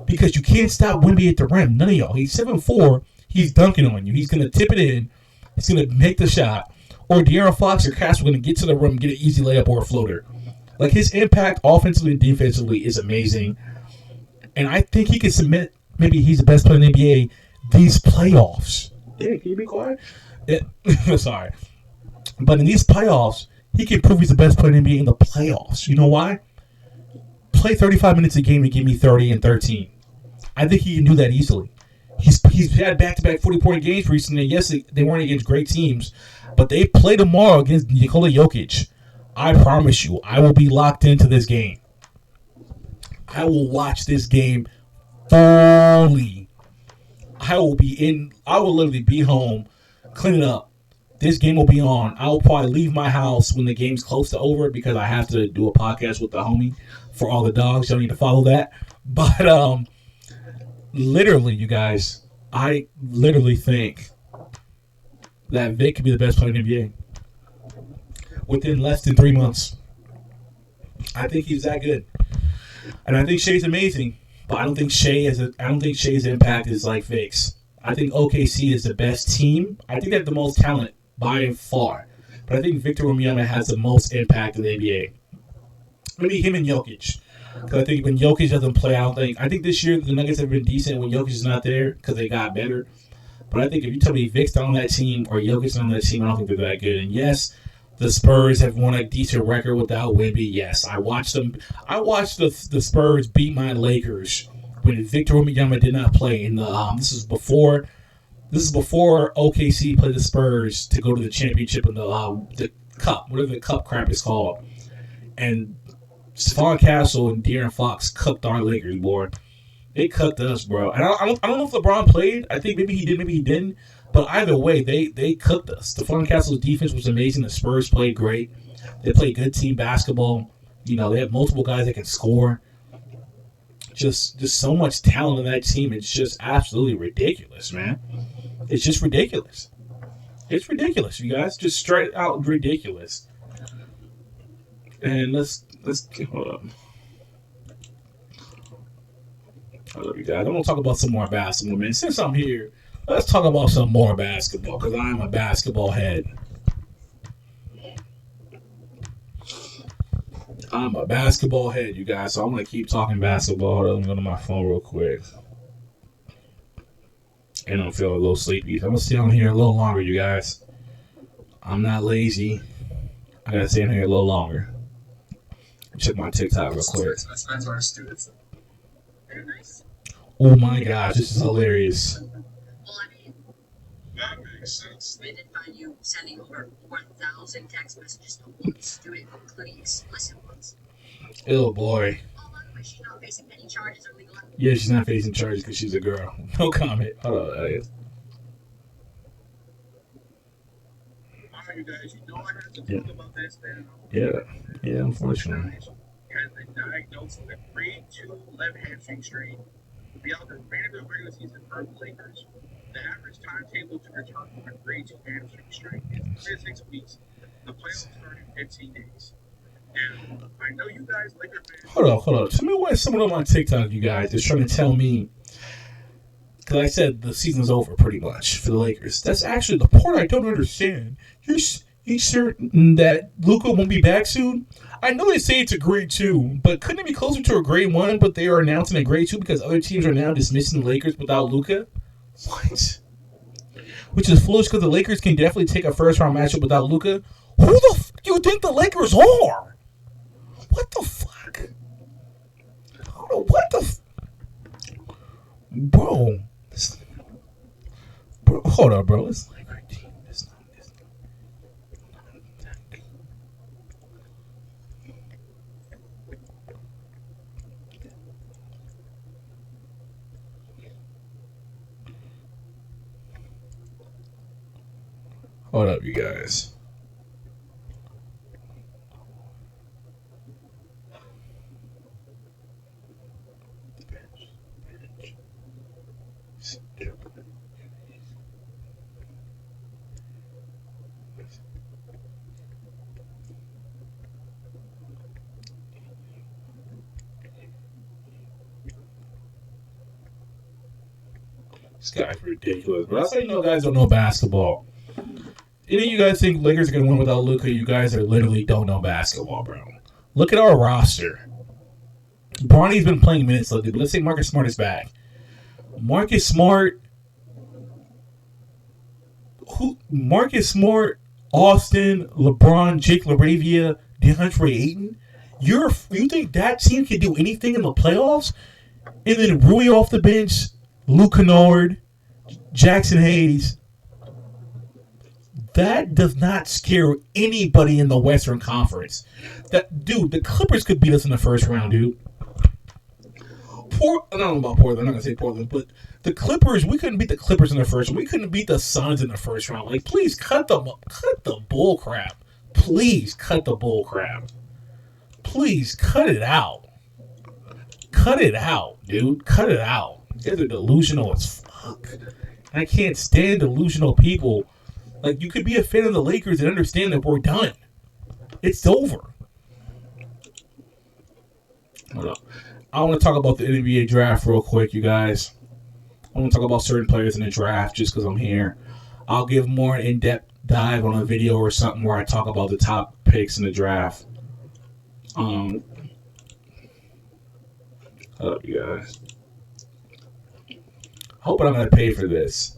Because you can't stop Wemby at the rim. None of y'all. He's 7'4". He's dunking on you. He's going to tip it in. He's going to make the shot. Or De'Aaron Fox or Cass are going to get to the rim and get an easy layup or a floater. His impact offensively and defensively is amazing. And I think he can submit. Maybe he's the best player in the NBA these playoffs. Hey, can you be quiet? Sorry. But in these playoffs, he can prove he's the best player in the NBA in the playoffs. You know why? Play 35 minutes a game and give me 30 and 13. I think he can do that easily. He's had back-to-back 40-point games recently. Yes, they weren't against great teams, but they play tomorrow against Nikola Jokic. I promise you, I will be locked into this game. I will watch this game fully. I will literally be home, cleaning up. This game will be on. I will probably leave my house when the game's close to over because I have to do a podcast with the homie for all the dogs. Y'all need to follow that. But literally, you guys, I literally think that Vic could be the best player in the NBA within less than 3 months. I think he's that good, and I think Shea's amazing. But I don't think Shea's impact is like Vic's. I think OKC is the best team. I think they have the most talent by and far. But I think Victor Wembanyama has the most impact in the NBA. Maybe him and Jokic. Because I think when Jokic doesn't play, I think this year the Nuggets have been decent when Jokic is not there because they got better. But I think if you tell me Vic's on that team or Jokic's on that team, I don't think they're that good. And yes, the Spurs have won a decent record without Wemby. Yes, I watched them. I watched the Spurs beat my Lakers when Victor Wembanyama did not play. In the this is before OKC played the Spurs to go to the championship in the cup, whatever the cup crap is called. And Stephon Castle and De'Aaron Fox cooked our Lakers, boy. They cooked us, bro. And I don't know if LeBron played. I think maybe he did, maybe he didn't. But either way, they cooked us. Stephon Castle's defense was amazing. The Spurs played great. They played good team basketball. They have multiple guys that can score. Just so much talent in that team. It's just absolutely ridiculous, man. It's just ridiculous. It's ridiculous, you guys. Just straight out ridiculous. And let's hold up. I love you guys. I want to talk about some more basketball, man. Since I'm here, let's talk about some more basketball because I'm a basketball head. I'm a basketball head, you guys. So I'm going to keep talking basketball. Let me go to my phone real quick. And I'm feeling a little sleepy. I'm going to stay on here a little longer, you guys. I'm not lazy. I got to stay in here a little longer. Check my TikTok real quick. Oh my gosh, this is hilarious. Well, I mean, that makes sense. They didn't find you sending over 1,000 text messages to one student, including explicit ones. Oh boy. Oh, by the way, she's not facing any charges or legal. Yeah, she's not facing charges because she's a girl. No comment. Hold on, Elliot. Alright, you guys, I have to talk about this, man. Yeah, unfortunately. He has been diagnosed with a grade 2 left hamstring strain. Be out the remainder of the regular season for the Lakers. The average timetable to return from a grade 2 hamstring strain is 3 to 6 weeks. The playoffs start in 15 days. Now, I know you guys, Lakers fans. Hold up. Tell me why someone on my TikTok, you guys, is trying to tell me. Because I said the season's over pretty much for the Lakers. That's actually the part I don't understand. You certain that Luka won't be back soon? I know they say it's a grade 2, but couldn't it be closer to a grade 1, but they are announcing a grade 2 because other teams are now dismissing the Lakers without Luka? What? Which is foolish because the Lakers can definitely take a first-round matchup without Luka. Who the fuck do you think the Lakers are? What the fuck? What the Bro, hold up, bro. It's like our team. It's not. Hold up, you guys. This guy's ridiculous. But that's how you know guys don't know basketball. Any of you guys think Lakers are going to win without Luka, you guys are literally don't know basketball, bro. Look at our roster. Bronny's been playing minutes lately, but let's say Marcus Smart is back. Marcus Smart, Austin, LeBron, Jake LaRavia, DeAndre Ayton. You think that team can do anything in the playoffs? And then Rui off the bench, Luke Kennard, Jackson Hayes. That does not scare anybody in the Western Conference. The Clippers could beat us in the first round, dude. I don't know about Portland. I'm not going to say Portland, but the Clippers, we couldn't beat the Clippers in the first round. We couldn't beat the Suns in the first round. Like, please cut the bull crap. Please cut the bull crap. Please cut it out. Cut it out, dude. Cut it out. You guys are delusional as fuck. I can't stand delusional people. Like, you could be a fan of the Lakers and understand that we're done. It's over. Hold up. I want to talk about the NBA draft real quick, you guys. I want to talk about certain players in the draft just because I'm here. I'll give more an in-depth dive on a video or something where I talk about the top picks in the draft. Hold up, you guys. Hoping I'm gonna pay for this.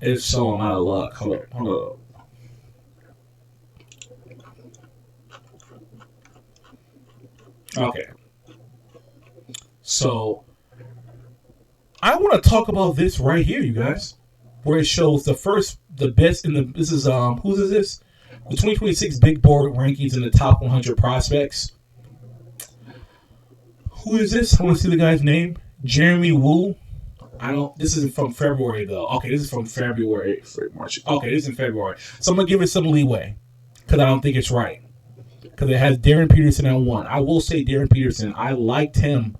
If so, I'm out of luck. Hold up. Okay. So I want to talk about this right here, you guys, where it shows the best in the. This is whose is this? The 2026 Big Board rankings in the top 100 prospects. Who is this? I want to see the guy's name. Jeremy Wu. I don't. This isn't from February though. Okay, this is from February, March. Okay, this is in February. So I'm gonna give it some leeway because I don't think it's right. Because it has Darren Peterson at 1. I will say Darren Peterson. I liked him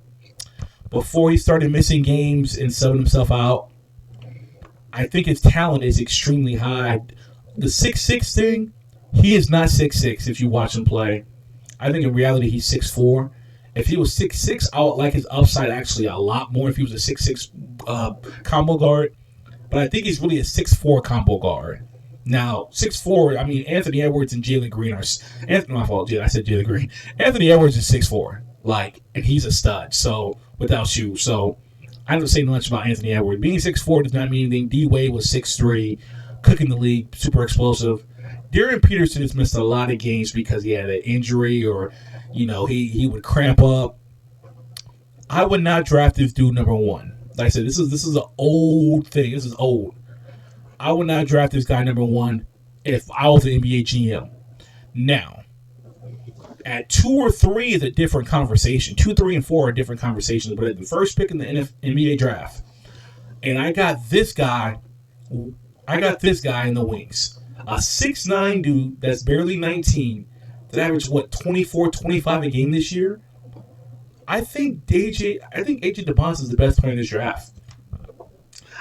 before he started missing games and subbing himself out. I think his talent is extremely high. The 6'6" thing, he is not 6'6" if you watch him play. I think in reality he's 6'4". If he was 6'6", I would like his upside actually a lot more if he was a 6'6" combo guard. But I think he's really a 6'4" combo guard. Now, 6'4", I mean, Anthony Edwards and Jalen Green are... My fault, I said Jalen Green. Anthony Edwards is 6'4", and he's a stud, so, without shoes. So, I don't say much about Anthony Edwards. Being 6'4" does not mean anything. D-Wade was 6'3", cooking the league, super explosive. Darren Peterson has missed a lot of games because he had an injury or, he would cramp up. I would not draft this dude number 1. Like I said, this is an old thing. This is old. I would not draft this guy number 1 if I was the NBA GM. Now, at 2 or 3 is a different conversation. 2, 3, and 4 are different conversations. But at the first pick in the NBA draft, and I got this guy in the wings. A 6'9" dude that's barely 19 that averaged, 24, 25 a game this year. I think AJ DeBonce is the best player in this draft.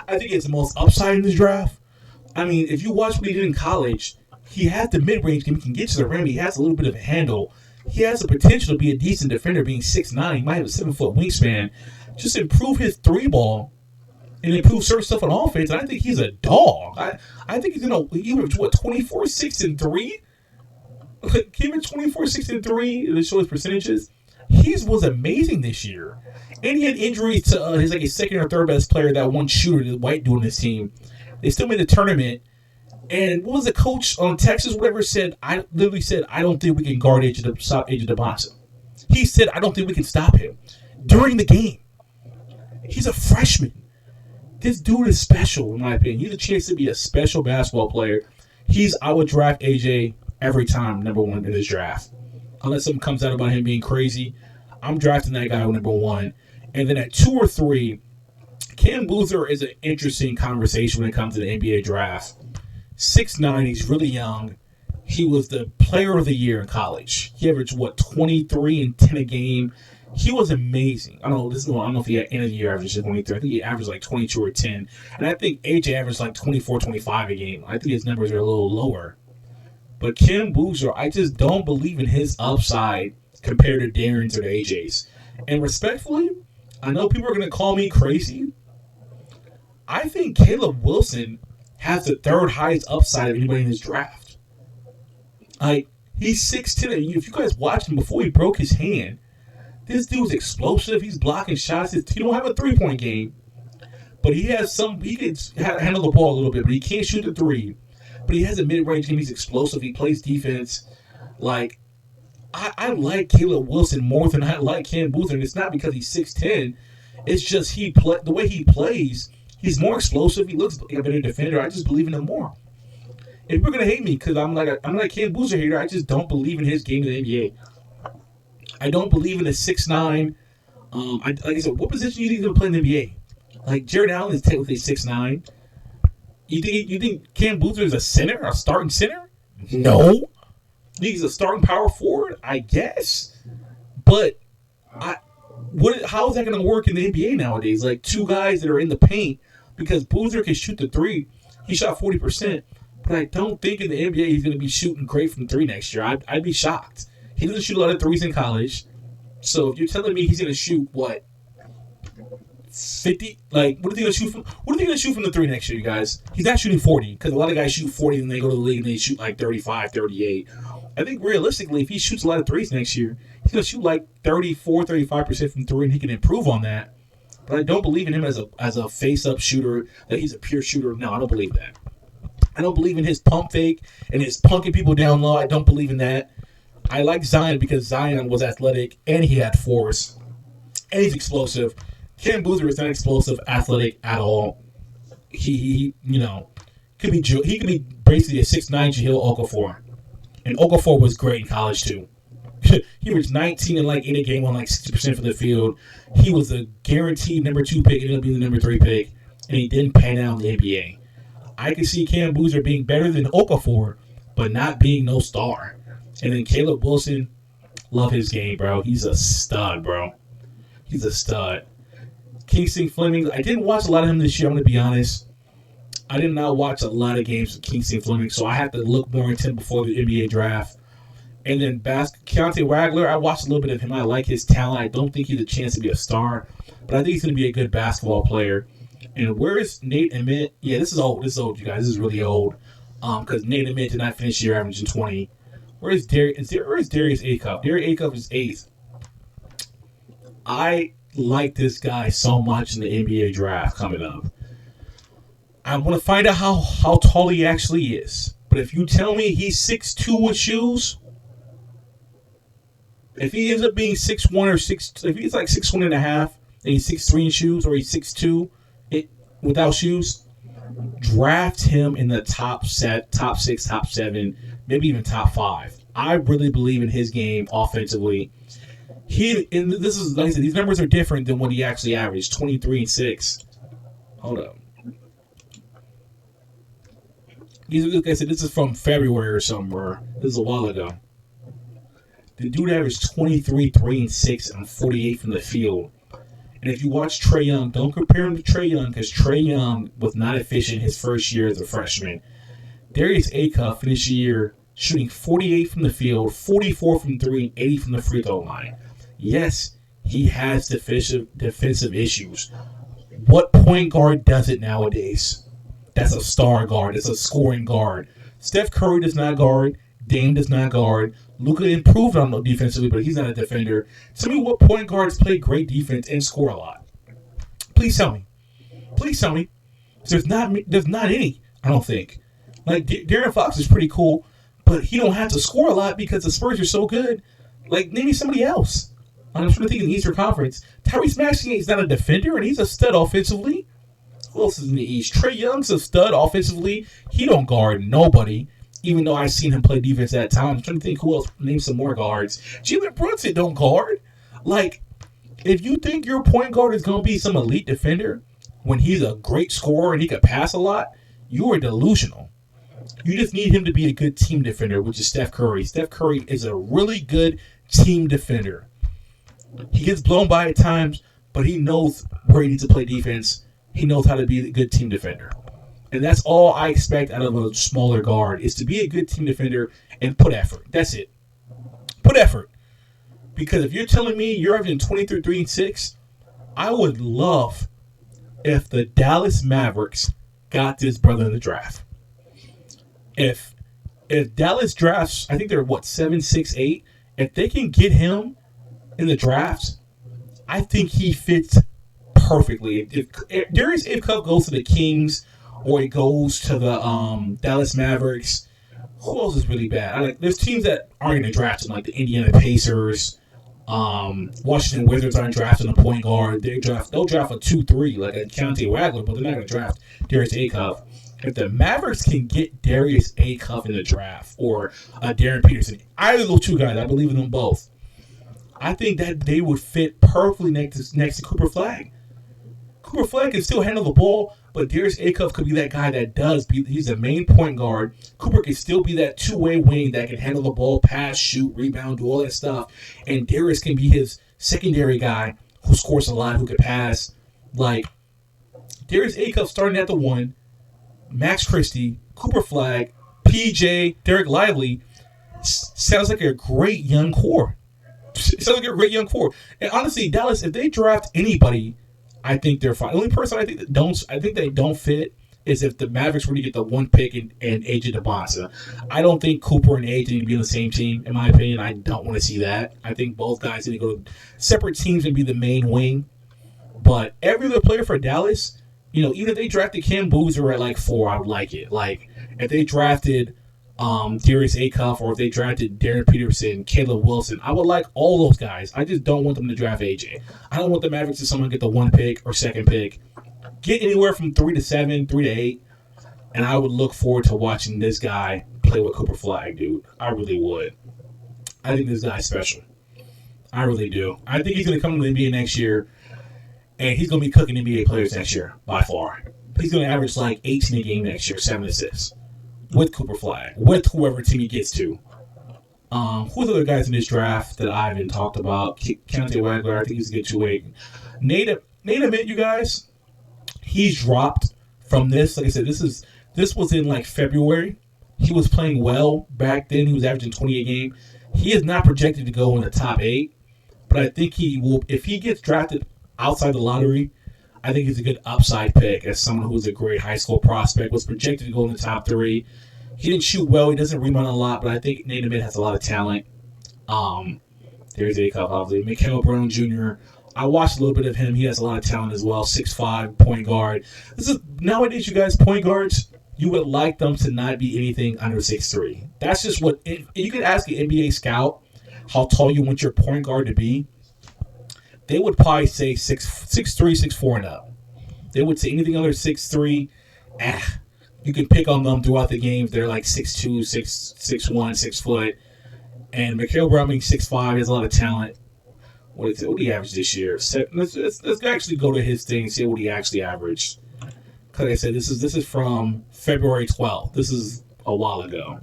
I think it's the most upside in this draft. I mean, if you watch what he did in college, he has the mid-range game. He can get to the rim. He has a little bit of a handle. He has the potential to be a decent defender being 6'9". He might have a 7-foot wingspan. Just improve his 3-ball and improve certain stuff on offense. And I think he's a dog. I think he's going to, 24, 6, and 3? Keep it 24, 6, and 3 to show his percentages. He was amazing this year. And he had injuries to his second or third best player, that one shooter, the white dude on his team. They still made the tournament. And what was the coach on Texas, whatever, said? I literally said, I don't think we can guard stop AJ DeBonce. He said, I don't think we can stop him during the game. He's a freshman. This dude is special, in my opinion. He's a chance to be a special basketball player. I would draft AJ every time, number 1 in this draft. Unless something comes out about him being crazy, I'm drafting that guy number 1. And then at 2 or 3, Cam Boozer is an interesting conversation when it comes to the NBA draft. 6'9", he's really young. He was the player of the year in college. He averaged, 23 and 10 a game. He was amazing. I don't know if he had end of the year average 23. I think he averaged 22 or 10. And I think AJ averaged 24, 25 a game. I think his numbers are a little lower. But Cam Boozer, I just don't believe in his upside compared to Darren's or the AJ's. And respectfully, I know people are going to call me crazy. I think Caleb Wilson has the 3rd highest upside of anybody in this draft. He's 6'10". If you guys watched him before he broke his hand, this dude's explosive. He's blocking shots. He don't have a 3-point game, but he has he can handle the ball a little bit, but he can't shoot the 3. But he has a mid-range game. He's explosive. He plays defense. I like Caleb Wilson more than I like Cam Boozer, and it's not because he's 6'10". It's just the way he plays. He's more explosive. He looks like a better defender. I just believe in him more. And people are gonna hate me because I'm like Cam Boozer hater. I just don't believe in his game in the NBA. I don't believe in a 6'9". Like I said, what position do you think he's gonna play in the NBA? Jared Allen is technically 6'9". You think Cam Boozer is a center, a starting center? No. You think he's a starting power forward? I guess. But how is that going to work in the NBA nowadays? 2 guys that are in the paint, because Boozer can shoot the 3. He shot 40%. But I don't think in the NBA he's going to be shooting great from 3 next year. I'd be shocked. He doesn't shoot a lot of 3s in college. So if you're telling me he's going to shoot, 50? What are they going to shoot from? What are they going to shoot from the 3 next year, you guys? He's not shooting 40, because a lot of guys shoot 40 and they go to the league and they shoot 35, 38. I think realistically, if he shoots a lot of threes next year, he's going to shoot like 34, 35% from three, and he can improve on that. But I don't believe in him as a face-up shooter, that he's a pure shooter. No, I don't believe that. I don't believe in his pump fake and his punking people down low. I don't believe in that. I like Zion because Zion was athletic and he had force. And he's explosive. Ken Boozer is not explosive, athletic at all. He could be basically a 6'9" Jahlil Okafor. And Okafor was great in college too. He was 19 and like in a game on like 60% from the field. He was a guaranteed number 2 pick, ended up being the number 3 pick, and he didn't pan out in the NBA. I could see Cam Boozer being better than Okafor, but not being no star. And then Caleb Wilson, love his game, bro. He's a stud, bro. He's a stud. Kingston Fleming, I didn't watch a lot of him this year, I'm going to be honest. I did not watch a lot of games with Kingston Fleming, so I have to look more into him before the NBA draft. And then Keontae Wagler, I watched a little bit of him. I like his talent. I don't think he's a chance to be a star, but I think he's going to be a good basketball player. And where is Nate Emmett? Yeah, this is old. This is old, you guys. This is really old. Because Nate Emmett did not finish the year averaging 20. Where is Darius Acuff? Darius Acuff is 8th. I like this guy so much in the NBA draft coming up. I want to find out how tall he actually is. But if you tell me he's 6'2" with shoes, if he ends up being 6'1" or 6, if he's like 6'1 and a half, and he's 6'3" in shoes, or he's 6'2" without shoes, draft him in the top 6, top 7, maybe even top 5. I really believe in his game offensively. This is like I said, these numbers are different than what he actually averaged, 23 and 6. Hold up. Like I said, this is from February or somewhere. This is a while ago. The dude averaged 23, 3, and 6, and 48 from the field. And if you watch Trae Young, don't compare him to Trae Young because Trae Young was not efficient his first year as a freshman. Darius Acuff finished the year shooting 48 from the field, 44 from 3, and 80 from the free throw line. Yes, he has defensive issues. What point guard does it nowadays? That's a star guard. It's a scoring guard. Steph Curry does not guard. Dame does not guard. Luka improved on defensively, but he's not a defender. Tell me what point guards play great defense and score a lot. Please tell me. Please tell me. There's not any, I don't think. Like, De'Aaron Fox is pretty cool, but he don't have to score a lot because the Spurs are so good. Like, name me somebody else. I'm trying to think in the Eastern Conference. Tyrese Maxey is not a defender, and he's a stud offensively. Who else is in the East? Trae Young's a stud offensively. He don't guard nobody, even though I've seen him play defense at times. I'm trying to think who else. Name some more guards. Jalen Brunson don't guard. Like, if you think your point guard is going to be some elite defender when he's a great scorer and he could pass a lot, you are delusional. You just need him to be a good team defender, which is Steph Curry. Steph Curry is a really good team defender. He gets blown by at times, but he knows where he needs to play defense. He knows how to be a good team defender. And that's all I expect out of a smaller guard, is to be a good team defender and put effort. That's it. Put effort. Because if you're telling me you're averaging 23, 3, and 6, I would love if the Dallas Mavericks got this brother in the draft. If Dallas drafts, I think they're 7, 6, 8. If they can get him in the draft, I think he fits perfectly. If Darius Acuff goes to the Kings or he goes to the Dallas Mavericks, who else is really bad? There's teams that aren't going to draft him, like the Indiana Pacers, Washington Wizards aren't drafting a point guard. They'll draft a 2-3 like a Keontae Wagler, but they're not going to draft Darius Acuff. If the Mavericks can get Darius Acuff in the draft or Darren Peterson, either of those two guys, I believe in them both. I think that they would fit perfectly next to Cooper Flagg. Cooper Flagg can still handle the ball, but Darius Acuff could be that guy that does. He's the main point guard. Cooper can still be that two-way wing that can handle the ball, pass, shoot, rebound, do all that stuff. And Darius can be his secondary guy who scores a lot, who can pass. Like, Darius Acuff starting at the 1, Max Christie, Cooper Flagg, PJ, Derek Lively. Sounds like a great young core. And honestly, Dallas, if they draft anybody, I think they're fine. The only person I think they don't fit is if the Mavericks were to get the one pick and AJ DeBonsa. I don't think Cooper and AJ need to be on the same team, in my opinion. I don't want to see that. I think both guys need to go to separate teams and be the main wing. But every other player for Dallas, even if they drafted Kim Boozer at like 4, I would like it. Like, if they drafted Darius Acuff, or if they drafted Darren Peterson, Caleb Wilson, I would like all those guys. I just don't want them to draft AJ. I don't want the Mavericks to someone get the 1 pick or 2nd pick. Get anywhere from 3 to 7, 3 to 8, and I would look forward to watching this guy play with Cooper Flag, dude. I really would. I think this guy's special. I really do. I think he's going to come to the NBA next year, and he's going to be cooking NBA players next year, by far. He's going to average like 18 a game next year, 7 assists, with Cooper Flag, with whoever team he gets to. Who's the other guys in this draft that I haven't talked about? Keontae Wagler, I think he's a good 2-8. Nate Amit, you guys. He's dropped from this. Like I said, this was in like February. He was playing well back then. He was averaging 20 a game. He is not projected to go in the top 8, but I think he will. If he gets drafted outside the lottery, I think he's a good upside pick as someone who was a great high school prospect, was projected to go in the top 3. He didn't shoot well. He doesn't rebound a lot, but I think Nate Amit has a lot of talent. There's Acuff, obviously. Mikael Brown Jr., I watched a little bit of him. He has a lot of talent as well. 6'5", point guard. This is nowadays, you guys, point guards, you would like them to not be anything under 6'3". That's just what you could ask an NBA scout how tall you want your point guard to be. They would probably say 6'3", 6'4", and up. They would say anything under 6'3", you can pick on them throughout the game. They're like 6'2", 6'1", 6 foot. And Mikael Brown being 6'5", has a lot of talent. What did he average this year? Let's actually go to his thing and see what he actually averaged. Like I said, this is from February 12th. This is a while ago.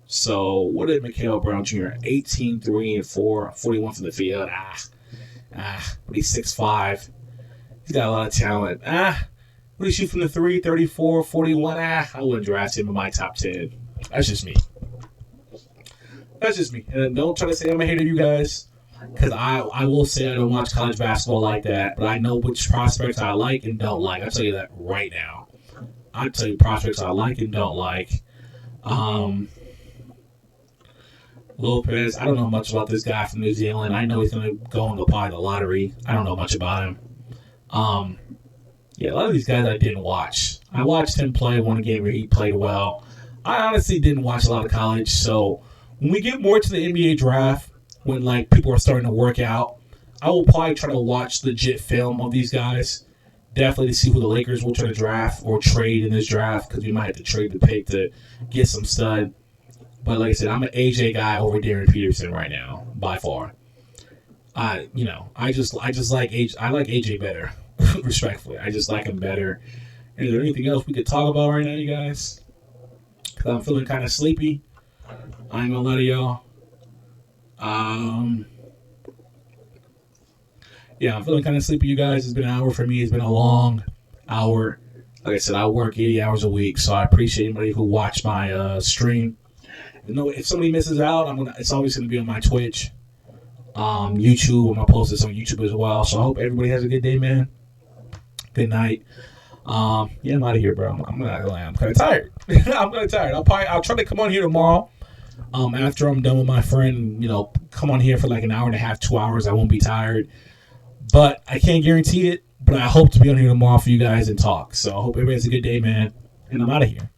So what did Mikael Brown Jr. 18, 3, and 4, 41 from the field. But he's 6'5". He's got a lot of talent. What did he shoot from the 3? 34, 41. I wouldn't draft him in my top 10. That's just me. And don't try to say I'm a hater of you guys, because I will say I don't watch college basketball like that, but I know which prospects I like and don't like. I'll tell you that right now. I'll tell you prospects I like and don't like. Lopez, I don't know much about this guy from New Zealand. I know he's going to go into probably the lottery. I don't know much about him. A lot of these guys I didn't watch. I watched him play one game where he played well. I honestly didn't watch a lot of college, so when we get more to the NBA draft, when like people are starting to work out, I will probably try to watch legit film of these guys. Definitely to see who the Lakers will try to draft or trade in this draft, because we might have to trade the pick to get some stud. But like I said, I'm an AJ guy over Darren Peterson right now, by far. I just like AJ. I like AJ better, respectfully. I just like him better. Is there anything else we could talk about right now, you guys? Because I'm feeling kind of sleepy. I ain't gonna lie to y'all. I'm feeling kind of sleepy, you guys. It's been an hour for me. It's been a long hour. Like I said, I work 80 hours a week, so I appreciate anybody who watched my stream. If somebody misses out, it's always gonna be on my Twitch, YouTube. I'm gonna post this on YouTube as well. So I hope everybody has a good day, man. Good night. I'm out of here, bro. I'm kind of tired. I'm kind of tired. I'll try to come on here tomorrow. After I'm done with my friend, come on here for like an hour and a half, 2 hours. I won't be tired, but I can't guarantee it. But I hope to be on here tomorrow for you guys and talk. So I hope everybody has a good day, man. And I'm out of here.